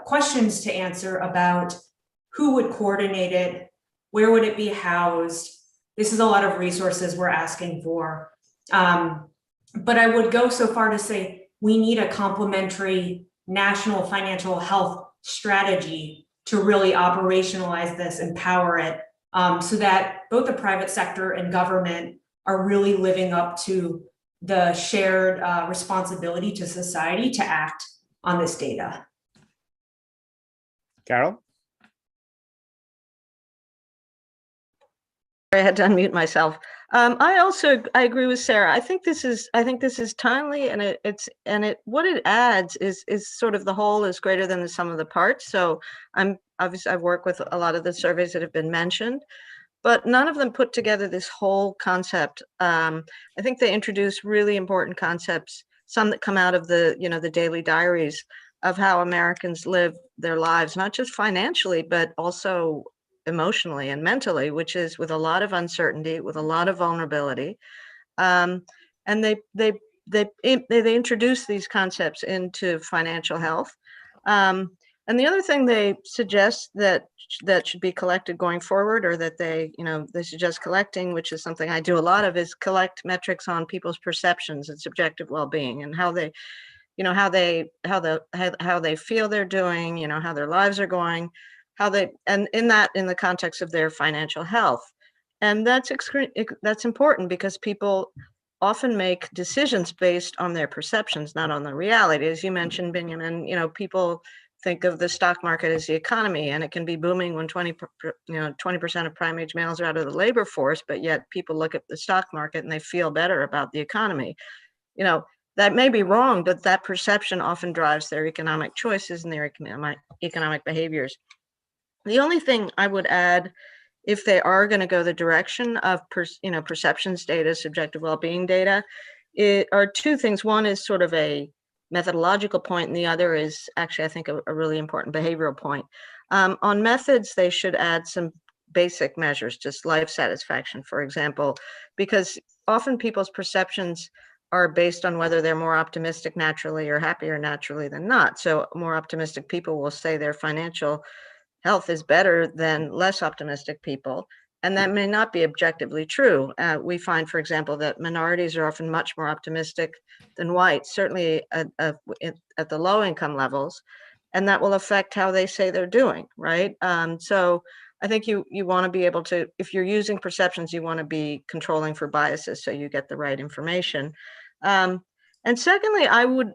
questions to answer about who would coordinate it, where would it be housed. This is a lot of resources we're asking for. But I would go so far to say we need a complementary national financial health strategy to really operationalize this, empower it, so that both the private sector and government are really living up to the shared responsibility to society to act on this data. Carol? I had to unmute myself. I agree with Sarah. I think this is timely, and what it adds is sort of the whole is greater than the sum of the parts. So I've worked with a lot of the surveys that have been mentioned, but none of them put together this whole concept. I think they introduce really important concepts, some that come out of the daily diaries of how Americans live their lives, not just financially, but also emotionally and mentally, which is with a lot of uncertainty, with a lot of vulnerability. And they introduce these concepts into financial health. And the other thing they suggest that should be collected going forward, or that they suggest collecting, which is something I do a lot of, is collect metrics on people's perceptions and subjective well-being, and how they feel they're doing, how their lives are going, and in the context of their financial health. And that's important, because people often make decisions based on their perceptions, not on the reality. As you mentioned, Benjamin, people think of the stock market as the economy, and it can be booming when 20% of prime age males are out of the labor force, but yet people look at the stock market and they feel better about the economy. That may be wrong, but that perception often drives their economic choices and their economic behaviors. The only thing I would add, if they are going to go the direction of perceptions data, subjective well-being data, are two things. One is sort of a methodological point, and the other is actually, I think, a really important behavioral point. On methods, they should add some basic measures, just life satisfaction, for example, because often people's perceptions are based on whether they're more optimistic naturally or happier naturally than not. So more optimistic people will say their financial health is better than less optimistic people. And that may not be objectively true. We find, for example, that minorities are often much more optimistic than whites, certainly at the low income levels, and that will affect how they say they're doing, right? So I think you want to be able to, if you're using perceptions, you want to be controlling for biases so you get the right information. And secondly, I would,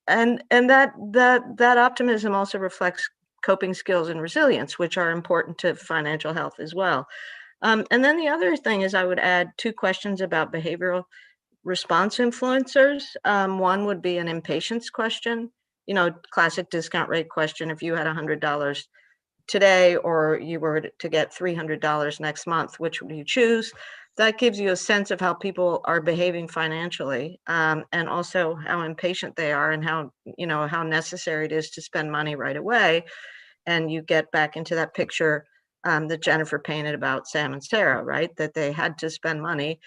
and that optimism also reflects coping skills and resilience, which are important to financial health as well. And then the other thing is, I would add two questions about behavioral response influencers. One would be an impatience question, classic discount rate question. If you had $100 today, or you were to get $300 next month, which would you choose? That gives you a sense of how people are behaving financially, and also how impatient they are, and how necessary it is to spend money right away. And you get back into that picture that Jennifer painted about Sam and Sarah, right? That they had to spend money.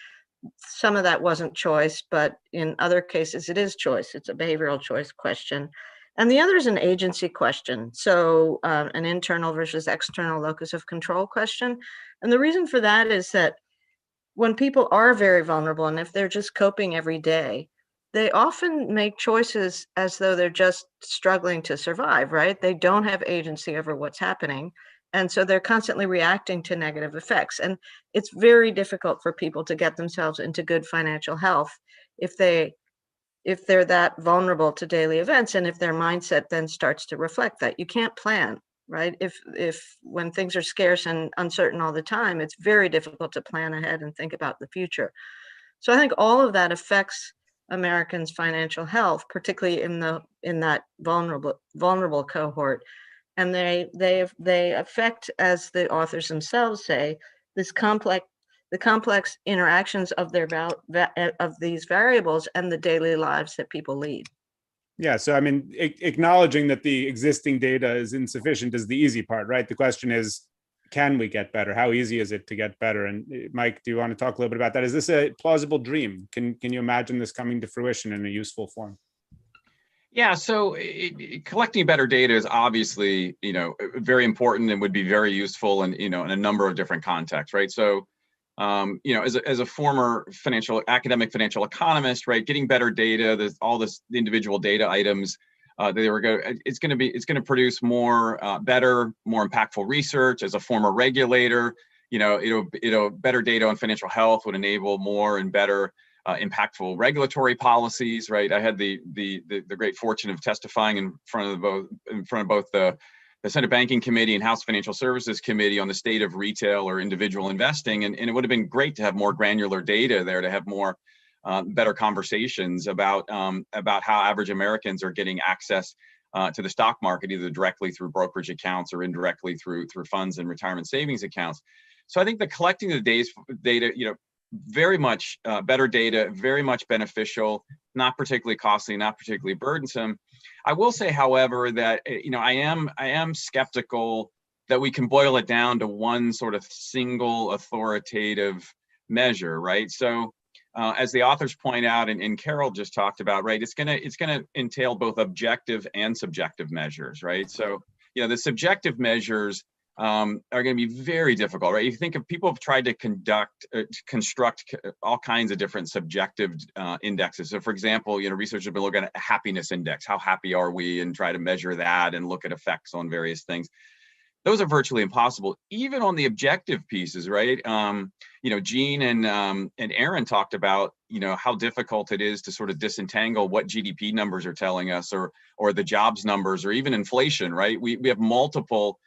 Some of that wasn't choice, but in other cases it is choice. It's a behavioral choice question. And the other is an agency question. So an internal versus external locus of control question. And the reason for that is that when people are very vulnerable, and if they're just coping every day, they often make choices as though they're just struggling to survive, right? They don't have agency over what's happening. And so they're constantly reacting to negative effects. And it's very difficult for people to get themselves into good financial health if they're that vulnerable to daily events, and if their mindset then starts to reflect that. You can't plan, right? If when things are scarce and uncertain all the time, it's very difficult to plan ahead and think about the future. So I think all of that affects Americans' financial health, particularly in that vulnerable cohort. And they affect, as the authors themselves say, the complex interactions of these variables and the daily lives that people lead. Yeah, so I mean, acknowledging that the existing data is insufficient is the easy part, right? The question is, can we get better? How easy is it to get better? And Mike, do you want to talk a little bit about that? Is this a plausible dream? Can you imagine this coming to fruition in a useful form? Yeah, so collecting better data is obviously, very important and would be very useful in, in a number of different contexts, right? So, as a former academic financial economist, right, getting better data, there's all this individual data items It's going to produce more, better, more impactful research. As a former regulator, better data on financial health would enable more and better, impactful regulatory policies. Right. I had the great fortune of testifying in front of both the Senate Banking Committee and House Financial Services Committee on the state of retail or individual investing, and it would have been great to have more granular data there, to have more better conversations about how average Americans are getting access to the stock market, either directly through brokerage accounts or indirectly through funds and retirement savings accounts. So I think the collecting of the data, very much better data, very much beneficial, not particularly costly, not particularly burdensome. I will say, however, that I am skeptical that we can boil it down to one sort of single authoritative measure, right? So as the authors point out, and Carol just talked about, right, it's gonna entail both objective and subjective measures, right? So the subjective measures are going to be very difficult, right? You think of people have tried to construct all kinds of different subjective indexes. So, for example, researchers have been looking at a happiness index. How happy are we? And try to measure that and look at effects on various things. Those are virtually impossible, even on the objective pieces, right? Gene and Aaron talked about, how difficult it is to sort of disentangle what GDP numbers are telling us, or the jobs numbers, or even inflation, right? We have multiple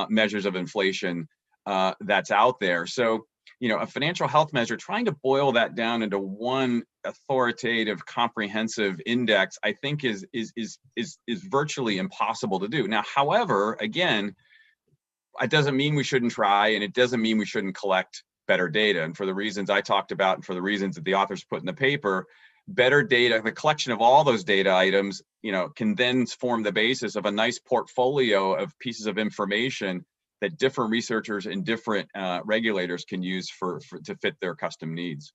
measures of inflation that's out there. So, a financial health measure, trying to boil that down into one authoritative, comprehensive index, I think is virtually impossible to do. Now, however, again, it doesn't mean we shouldn't try, and it doesn't mean we shouldn't collect better data. And for the reasons I talked about, and for the reasons that the authors put in the paper, better data, the collection of all those data items, can then form the basis of a nice portfolio of pieces of information that different researchers and different regulators can use to fit their custom needs.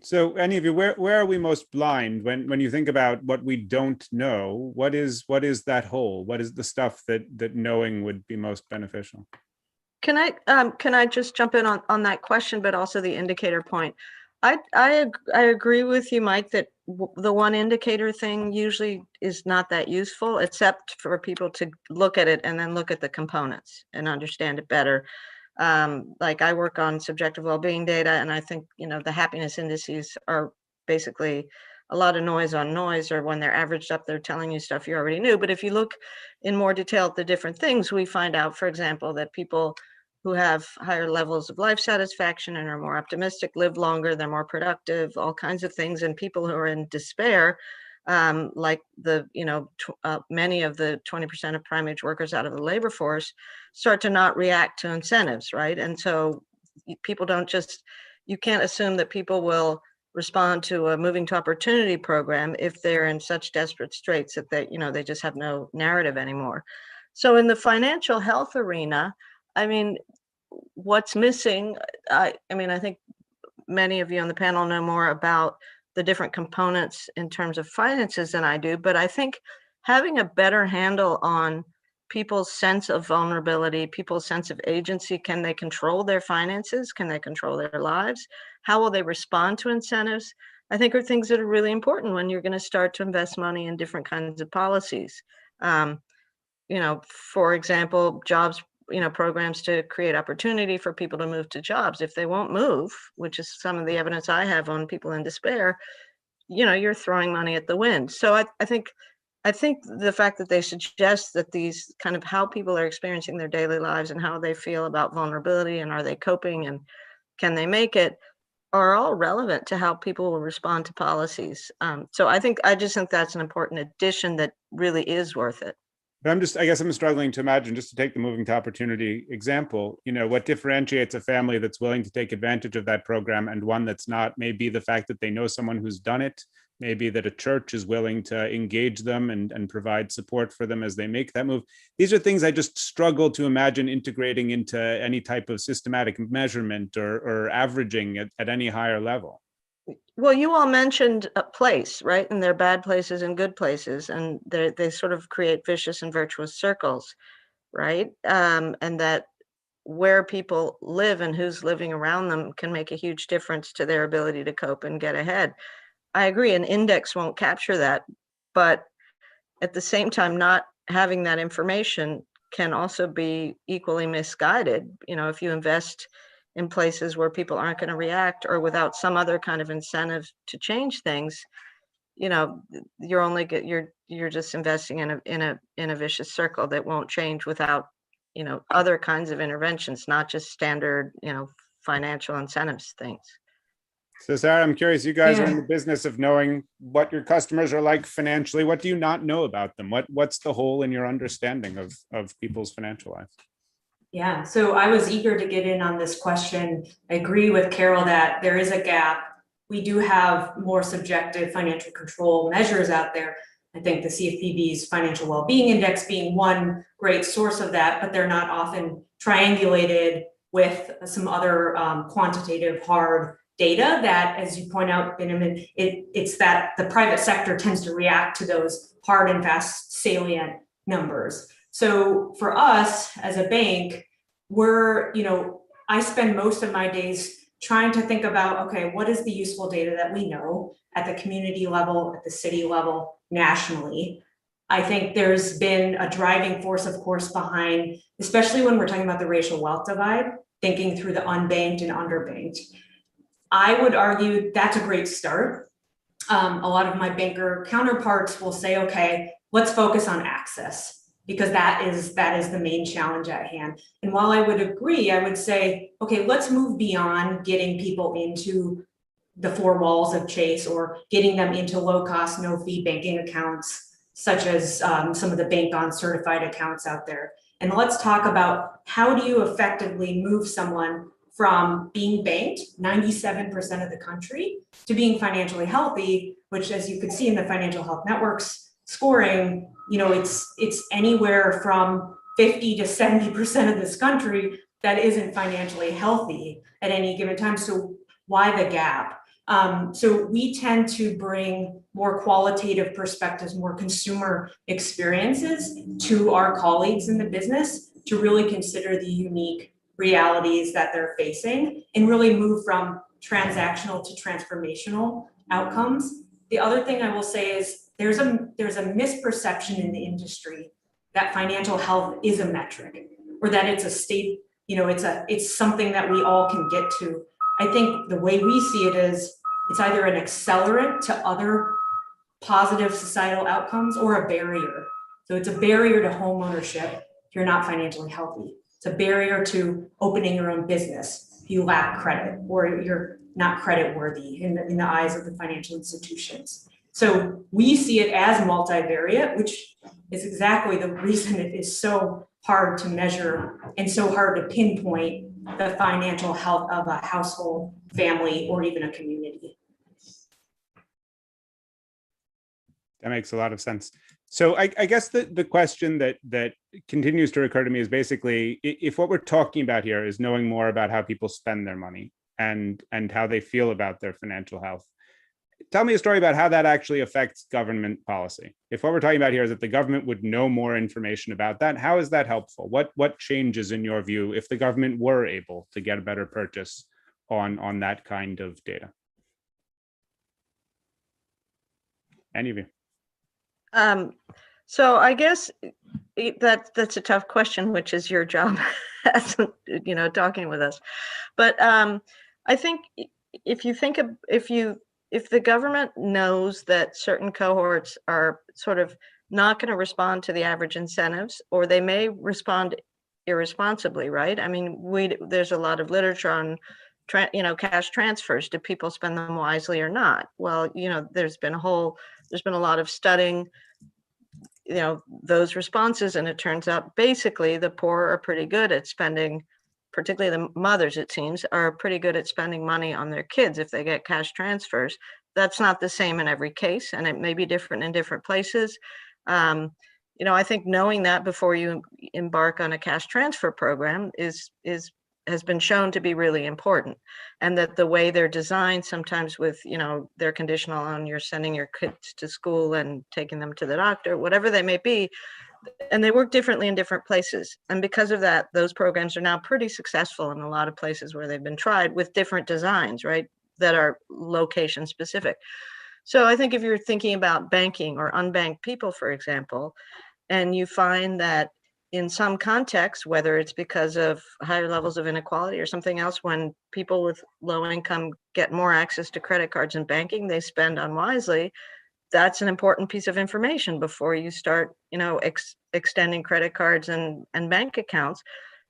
So any of you, where are we most blind when you think about what we don't know? What is that hole? What is the stuff that knowing would be most beneficial? Can I just jump in on that question, but also the indicator point? I agree with you, Mike, that the one indicator thing usually is not that useful, except for people to look at it and then look at the components and understand it better. Like I work on subjective well-being data, and I think, the happiness indices are basically a lot of noise on noise, or when they're averaged up, they're telling you stuff you already knew. But if you look in more detail at the different things, we find out, for example, that people who have higher levels of life satisfaction and are more optimistic live longer, they're more productive, all kinds of things. And people who are in despair, like many of the 20% of prime age workers out of the labor force, start to not react to incentives, right? And so people you can't assume that people will respond to a moving to opportunity program if they're in such desperate straits that they just have no narrative anymore. So in the financial health arena, what's missing, I think many of you on the panel know more about the different components in terms of finances than I do, but I think having a better handle on people's sense of vulnerability, people's sense of agency, can they control their finances? Can they control their lives? How will they respond to incentives? I think are things that are really important when you're going to start to invest money in different kinds of policies. For example, jobs, programs to create opportunity for people to move to jobs. If they won't move, which is some of the evidence I have on people in despair, you're throwing money at the wind. So I think the fact that they suggest that these kind of how people are experiencing their daily lives and how they feel about vulnerability and are they coping and can they make it are all relevant to how people will respond to policies. So I just think that's an important addition that really is worth it. But I guess I'm struggling to imagine, just to take the moving to opportunity example, what differentiates a family that's willing to take advantage of that program and one that's not? Maybe the fact that they know someone who's done it, maybe that a church is willing to engage them and provide support for them as they make that move. These are things I just struggle to imagine integrating into any type of systematic measurement or averaging at any higher level. Well, you all mentioned a place, right? And there are bad places and good places, and they sort of create vicious and virtuous circles, right? And that where people live and who's living around them can make a huge difference to their ability to cope and get ahead. I agree, an index won't capture that, but at the same time, not having that information can also be equally misguided. You know, if you invest in places where people aren't going to react, or without some other kind of incentive to change things, you know, you're only you're just investing in a vicious circle that won't change without, you know, other kinds of interventions, not just standard, you know, financial incentives things. So Sarah, I'm curious, you guys are in Yeah. the business of knowing what your customers are like financially. What do you not know about them? What's the hole in your understanding of people's financial lives? Yeah, so I was eager to get in on this question. I agree with Carol that there is a gap. We do have more subjective financial control measures out there. I think the CFPB's Financial Wellbeing Index being one great source of that, but they're not often triangulated with some other quantitative hard data that, as you point out, Benjamin, it's that the private sector tends to react to those hard and fast salient numbers. So for us as a bank, I spend most of my days trying to think about, okay, what is the useful data that we know at the community level, at the city level, nationally? I think there's been a driving force, of course, behind, especially when we're talking about the racial wealth divide, thinking through the unbanked and underbanked. I would argue that's a great start. A lot of my banker counterparts will say, okay, let's focus on access, because that is the main challenge at hand. And while I would agree, I would say, okay, let's move beyond getting people into the four walls of Chase or getting them into low-cost, no-fee banking accounts, such as some of the bank-on certified accounts out there. And let's talk about how do you effectively move someone from being banked, 97% of the country, to being financially healthy, which, as you could see in the Financial Health Network's scoring, you know, it's anywhere from 50 to 70% of this country that isn't financially healthy at any given time. So why the gap? So we tend to bring more qualitative perspectives, more consumer experiences to our colleagues in the business to really consider the unique realities that they're facing and really move from transactional to transformational outcomes. The other thing I will say is there's a misperception in the industry that financial health is a metric, or that it's a state, you know, it's something that we all can get to. I think the way we see it is it's either an accelerant to other positive societal outcomes or a barrier. So it's a barrier to home ownership if you're not financially healthy. It's a barrier to opening your own business if you lack credit or you're not credit worthy in the eyes of the financial institutions. So we see it as multivariate, which is exactly the reason it is so hard to measure and so hard to pinpoint the financial health of a household, family, or even a community. That makes a lot of sense. So I guess the question that continues to recur to me is basically, if what we're talking about here is knowing more about how people spend their money and how they feel about their financial health, tell me a story about how that actually affects government policy. If what we're talking about here is that the government would know more information about that, how is that helpful? What changes in your view if the government were able to get a better purchase on that kind of data? Any of you? So I guess that's a tough question, which is your job, as you know, talking with us. But I think if the government knows that certain cohorts are sort of not going to respond to the average incentives, or they may respond irresponsibly, right? I mean, there's a lot of literature on cash transfers. Do people spend them wisely or not? Well, you know, there's been a lot of studying, you know, those responses, and it turns out basically the poor are pretty good at spending, particularly the mothers, it seems, are pretty good at spending money on their kids if they get cash transfers. That's not the same in every case, and it may be different in different places. You know, I think knowing that before you embark on a cash transfer program has been shown to be really important, and that the way they're designed, sometimes with, you know, they're conditional on you're sending your kids to school and taking them to the doctor, whatever they may be, and they work differently in different places. And because of that, those programs are now pretty successful in a lot of places where they've been tried with different designs, right, that are location specific. So I think if you're thinking about banking or unbanked people, for example, and you find that in some contexts, whether it's because of higher levels of inequality or something else, when people with low income get more access to credit cards and banking, they spend unwisely. That's an important piece of information before you start, extending credit cards and bank accounts,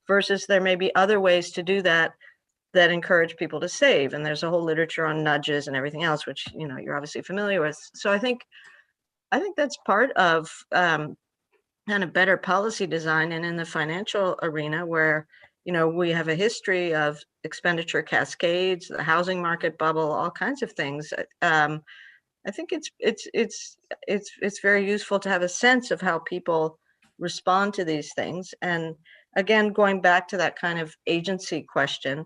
versus there may be other ways to do that that encourage people to save. And there's a whole literature on nudges and everything else, which, you're obviously familiar with. So I think that's part of kind of better policy design. And in the financial arena, where, we have a history of expenditure cascades, the housing market bubble, all kinds of things. I think it's very useful to have a sense of how people respond to these things. And again, going back to that kind of agency question,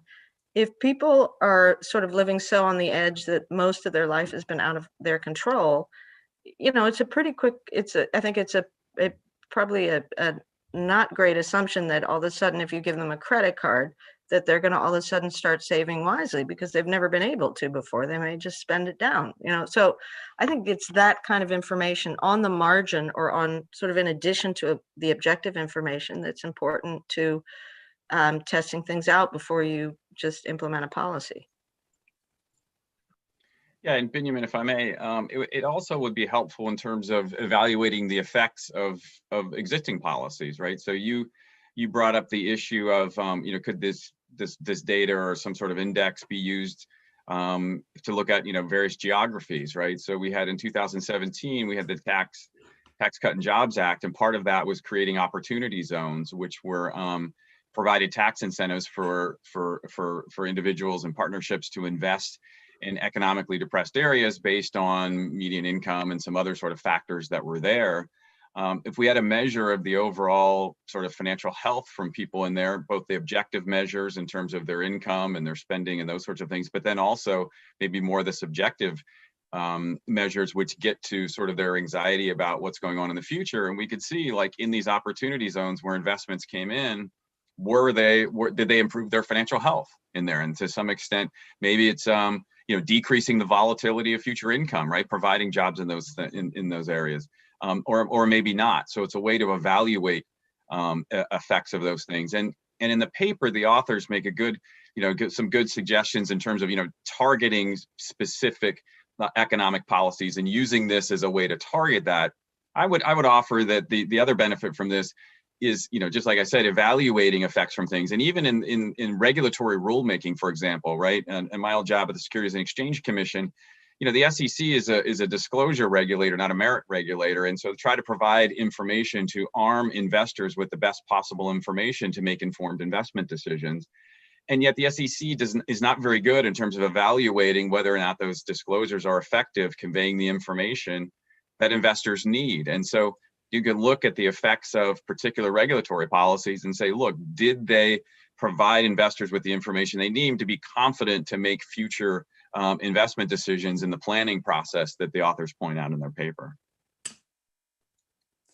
if people are sort of living so on the edge that most of their life has been out of their control, it's a pretty quick, I think it's probably a not great assumption that all of a sudden, if you give them a credit card, that they're going to all of a sudden start saving wisely, because they've never been able to before. They may just spend it down, So I think it's that kind of information on the margin, or on sort of in addition to the objective information, that's important to testing things out before you just implement a policy. Yeah, and Benjamin, if I may, it also would be helpful in terms of evaluating the effects of existing policies, right? So you brought up the issue of, could this data or some sort of index be used to look at, various geographies, right? So we had in 2017, we had the Tax Cut and Jobs Act, and part of that was creating opportunity zones, which were provided tax incentives for individuals and partnerships to invest in economically depressed areas based on median income and some other sort of factors that were there. If we had a measure of the overall sort of financial health from people in there, both the objective measures in terms of their income and their spending and those sorts of things, but then also maybe more the subjective measures, which get to sort of their anxiety about what's going on in the future. And we could see, like, in these opportunity zones where investments came in, did they improve their financial health in there? And to some extent, maybe it's decreasing the volatility of future income, right? Providing jobs in those areas, or maybe not. So it's a way to evaluate effects of those things. And in the paper, the authors make some good suggestions in terms of targeting specific economic policies and using this as a way to target that. I would offer that the other benefit from this is, just like I said, evaluating effects from things. And even in regulatory rulemaking, for example, right? And my old job at the Securities and Exchange Commission, the SEC is a disclosure regulator, not a merit regulator. And so try to provide information to arm investors with the best possible information to make informed investment decisions. And yet the SEC is not very good in terms of evaluating whether or not those disclosures are effective, conveying the information that investors need. And so you can look at the effects of particular regulatory policies and say, look, did they provide investors with the information they need to be confident to make future investment decisions in the planning process that the authors point out in their paper?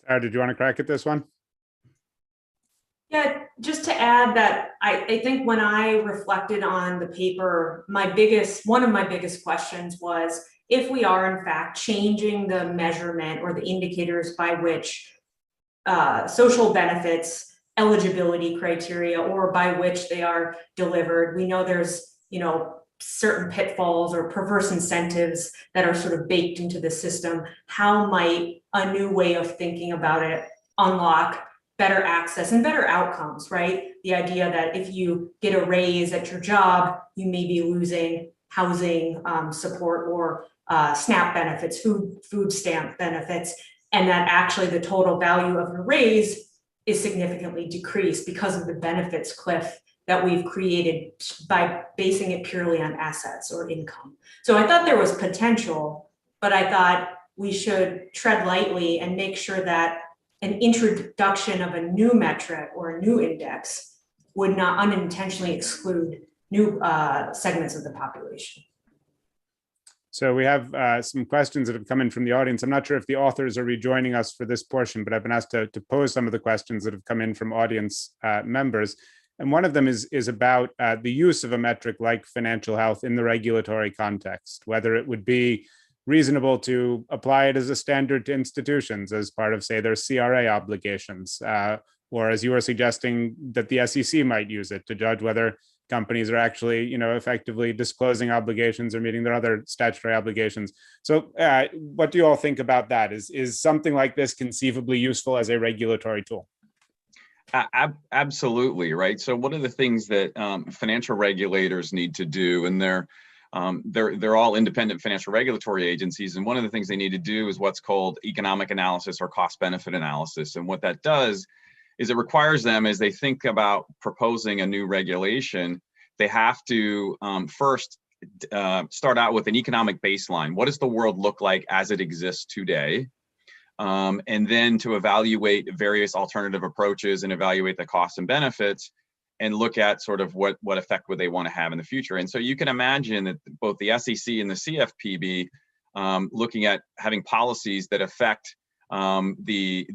Sarah, did you want to crack at this one? Yeah, just to add that I think when I reflected on the paper, one of my biggest questions was, if we are in fact changing the measurement or the indicators by which social benefits eligibility criteria, or by which they are delivered, we know there's certain pitfalls or perverse incentives that are sort of baked into the system. How might a new way of thinking about it unlock better access and better outcomes, right? The idea that if you get a raise at your job, you may be losing housing support or SNAP benefits, food stamp benefits, and that actually the total value of the raise is significantly decreased because of the benefits cliff that we've created by basing it purely on assets or income. So I thought there was potential, but I thought we should tread lightly and make sure that an introduction of a new metric or a new index would not unintentionally exclude new segments of the population. So we have some questions that have come in from the audience. I'm not sure if the authors are rejoining us for this portion, but I've been asked to pose some of the questions that have come in from audience members. And one of them is about the use of a metric like financial health in the regulatory context, whether it would be reasonable to apply it as a standard to institutions as part of, say, their CRA obligations, or as you were suggesting, that the SEC might use it to judge whether companies are actually, effectively disclosing obligations or meeting their other statutory obligations. So what do you all think about that? Is something like this conceivably useful as a regulatory tool? Absolutely, right. So one of the things that financial regulators need to do, and they're all independent financial regulatory agencies, and one of the things they need to do is what's called economic analysis or cost benefit analysis. And what that does is it requires them, as they think about proposing a new regulation, they have to first start out with an economic baseline. What does the world look like as it exists today? And then to evaluate various alternative approaches and evaluate the costs and benefits, and look at sort of what effect would they want to have in the future. And so you can imagine that both the SEC and the CFPB looking at having policies that affect the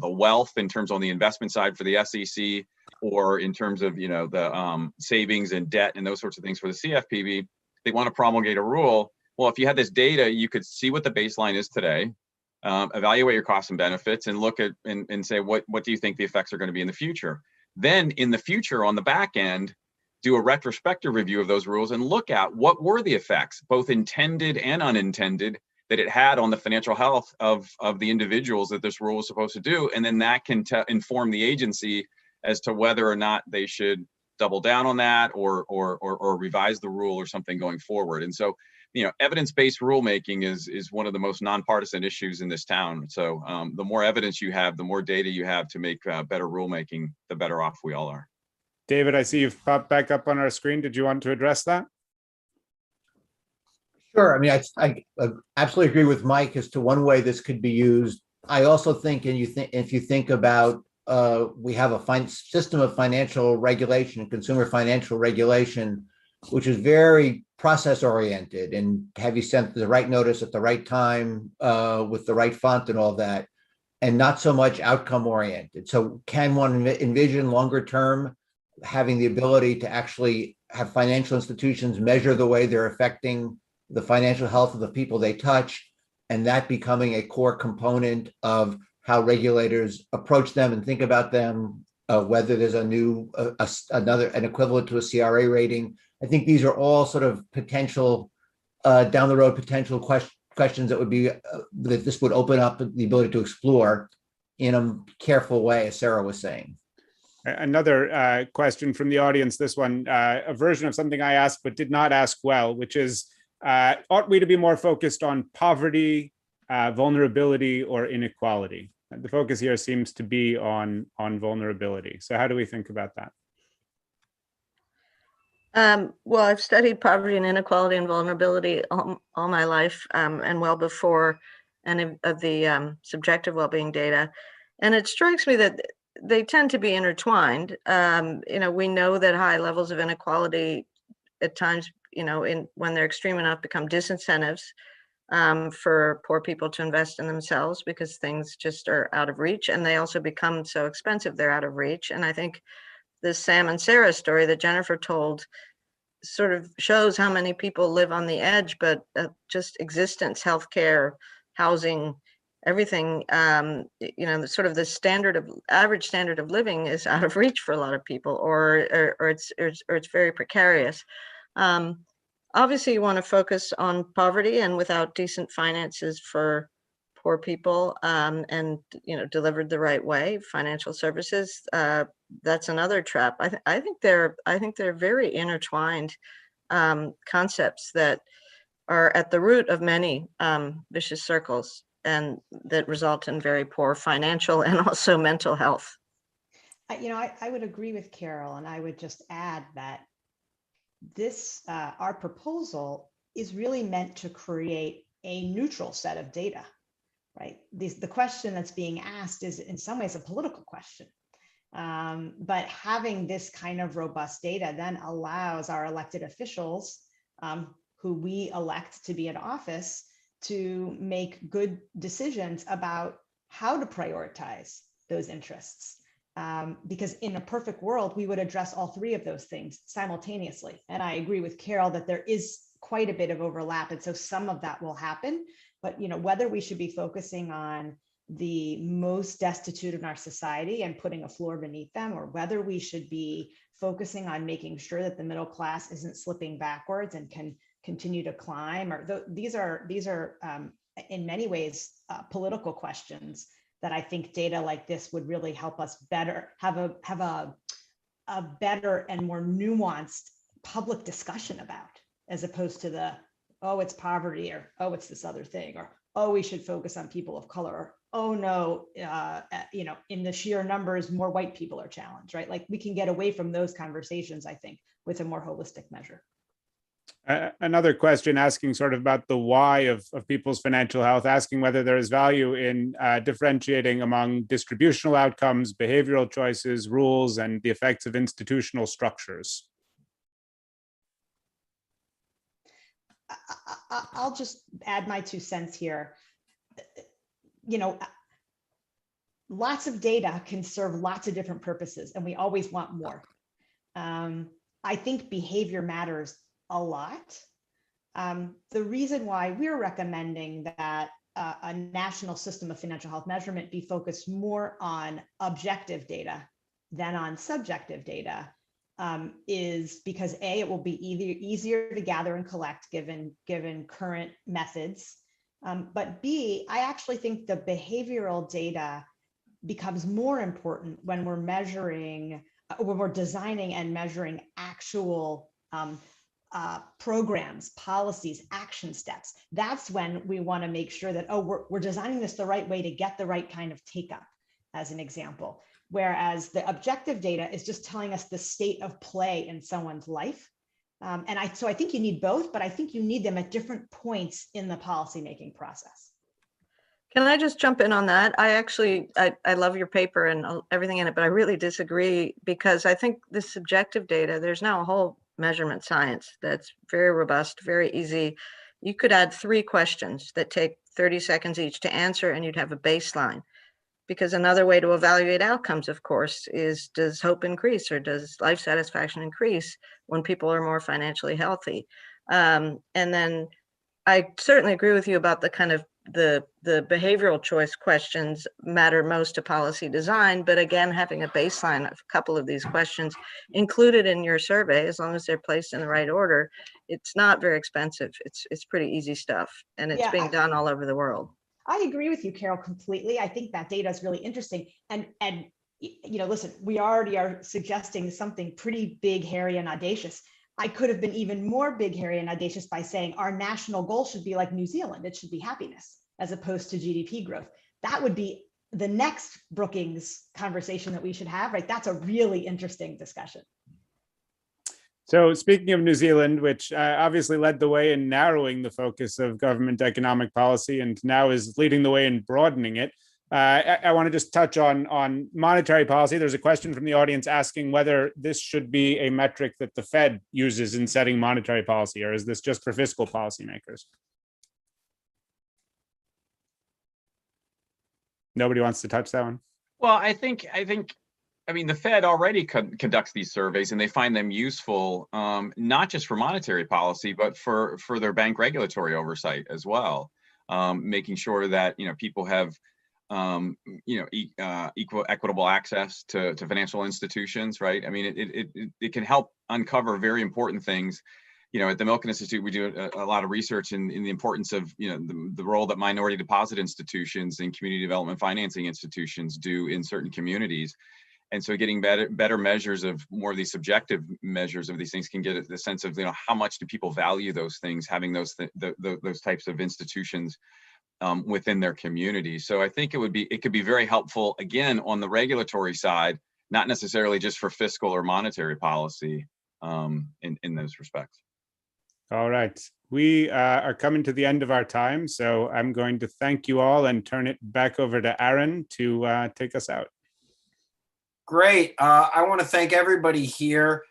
wealth in terms on the investment side for the SEC, or in terms of the savings and debt and those sorts of things for the CFPB. They want to promulgate a rule. Well, if you had this data, you could see what the baseline is today, evaluate your costs and benefits, and look at and say what do you think the effects are going to be in the future. Then in the future, on the back end, do a retrospective review of those rules and look at what were the effects, both intended and unintended, that it had on the financial health of the individuals that this rule was supposed to do. And then that can inform the agency as to whether or not they should double down on that or revise the rule or something going forward. And so, evidence-based rulemaking is one of the most nonpartisan issues in this town. So the more evidence you have, the more data you have to make better rulemaking, the better off we all are. David, I see you've popped back up on our screen. Did you want to address that? Sure. I mean, I absolutely agree with Mike as to one way this could be used. I also think, if you think about, we have a system of financial regulation, consumer financial regulation, which is very process oriented, and have you sent the right notice at the right time with the right font and all that, and not so much outcome oriented. So can one envision longer term having the ability to actually have financial institutions measure the way they're affecting the financial health of the people they touch, and that becoming a core component of how regulators approach them and think about them, whether there's a new, an equivalent to a CRA rating. I think these are all sort of potential, down the road potential questions that would be, that this would open up the ability to explore in a careful way, as Sarah was saying. Another question from the audience, this one, a version of something I asked but did not ask well, which is, ought we to be more focused on poverty, vulnerability, or inequality? The focus here seems to be on vulnerability. So how do we think about that? Well, I've studied poverty and inequality and vulnerability all my life, and well before any of the subjective well-being data. And it strikes me that they tend to be intertwined. We know that high levels of inequality at times, when they're extreme enough, become disincentives for poor people to invest in themselves because things just are out of reach, and they also become so expensive they're out of reach. And I think this Sam and Sarah story that Jennifer told sort of shows how many people live on the edge, but just existence, healthcare, housing, everything, sort of the average standard of living is out of reach for a lot of people, or it's very precarious. Obviously, you want to focus on poverty, and without decent finances for poor people, and delivered the right way, financial services, that's another trap. I think they're very intertwined concepts that are at the root of many vicious circles, and that result in very poor financial and also mental health. I would agree with Carol, and I would just add that this, our proposal is really meant to create a neutral set of data, right? The question that's being asked is in some ways a political question. But having this kind of robust data then allows our elected officials, who we elect to be in office, to make good decisions about how to prioritize those interests. Because in a perfect world, we would address all three of those things simultaneously. And I agree with Carol that there is quite a bit of overlap. And so some of that will happen, but whether we should be focusing on the most destitute in our society and putting a floor beneath them, or whether we should be focusing on making sure that the middle class isn't slipping backwards and can continue to climb, or these are in many ways political questions that I think data like this would really help us better have a better and more nuanced public discussion about, as opposed to the, oh, it's poverty, or oh, it's this other thing, or oh, we should focus on people of color, or oh no, in the sheer numbers, more white people are challenged, right? Like we can get away from those conversations, I think, with a more holistic measure. Another question asking sort of about the why of people's financial health, asking whether there is value in differentiating among distributional outcomes, behavioral choices, rules, and the effects of institutional structures. I'll just add my 2 cents here. Lots of data can serve lots of different purposes, and we always want more. I think behavior matters a lot. The reason why we're recommending that a national system of financial health measurement be focused more on objective data than on subjective data is because A, it will be easier to gather and collect given current methods. But B, I actually think the behavioral data becomes more important when we're measuring, when we're designing and measuring actual programs, policies, action steps. That's when we want to make sure that, oh, we're designing this the right way to get the right kind of take up, as an example. Whereas the objective data is just telling us the state of play in someone's life. So I think you need both, but I think you need them at different points in the policymaking process. Can I just jump in on that? I love your paper and everything in it, but I really disagree, because I think the subjective data, there's now a whole measurement science that's very robust, very easy. You could add 3 questions that take 30 seconds each to answer, and you'd have a baseline. Because another way to evaluate outcomes, of course, is, does hope increase, or does life satisfaction increase when people are more financially healthy? And then I certainly agree with you about the kind of the behavioral choice questions matter most to policy design. But again, having a baseline of a couple of these questions included in your survey, as long as they're placed in the right order, it's not very expensive. It's pretty easy stuff, and it's being done all over the world. I agree with you, Carol, completely. I think that data is really interesting. And listen, we already are suggesting something pretty big, hairy, and audacious. I could have been even more big, hairy, and audacious by saying our national goal should be like New Zealand. It should be happiness as opposed to GDP growth. That would be the next Brookings conversation that we should have, right? That's a really interesting discussion. So speaking of New Zealand, which obviously led the way in narrowing the focus of government economic policy and now is leading the way in broadening it, I want to just touch on monetary policy. There's a question from the audience asking whether this should be a metric that the Fed uses in setting monetary policy, or is this just for fiscal policymakers? Nobody wants to touch that one? Well, I mean, the Fed already conducts these surveys, and they find them useful, not just for monetary policy, but for their bank regulatory oversight as well, making sure that people have equitable access to financial institutions, right? I mean, it can help uncover very important things. At the Milken Institute, we do a lot of research in the importance of the role that minority deposit institutions and community development financing institutions do in certain communities. And so getting better measures of more of these subjective measures of these things can get the sense of, how much do people value those things, having those types of institutions within their community. So I think it could be very helpful, again, on the regulatory side, not necessarily just for fiscal or monetary policy in those respects. All right. We are coming to the end of our time, so I'm going to thank you all and turn it back over to Aaron to take us out. Great. I want to thank everybody here.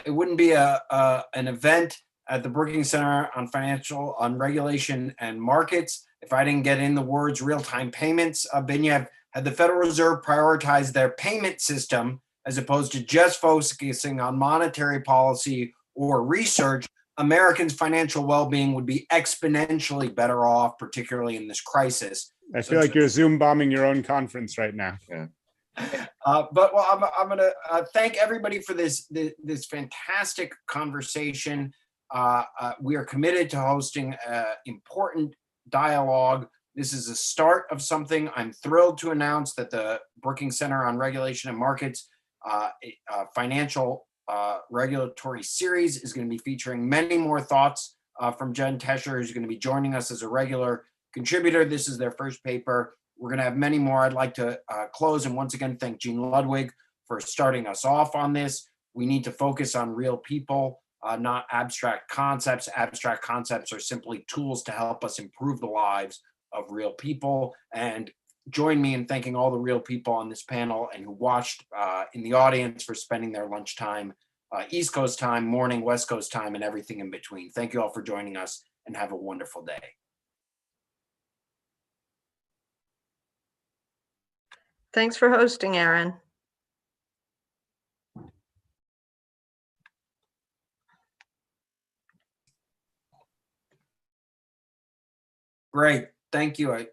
It wouldn't be an event at the Brookings Center on Regulation and Markets if I didn't get in the words real-time payments. Binyam, had the Federal Reserve prioritized their payment system as opposed to just focusing on monetary policy or research, Americans' financial well-being would be exponentially better off, particularly in this crisis. I feel like you're Zoom bombing your own conference right now. But I'm going to thank everybody for this fantastic conversation. We are committed to hosting important dialogue. This is a start of something. I'm thrilled to announce that the Brookings Center on Regulation and Markets financial regulatory series is going to be featuring many more thoughts from Jen Tescher, who's going to be joining us as a regular contributor. This is their first paper. We're going to have many more. I'd like to close and once again thank Jean Ludwig for starting us off on this. We need to focus on real people, not abstract concepts. Abstract concepts are simply tools to help us improve the lives of real people. And join me in thanking all the real people on this panel and who watched in the audience for spending their lunchtime, East Coast time, morning, West Coast time, and everything in between. Thank you all for joining us and have a wonderful day. Thanks for hosting, Aaron. Great. Thank you.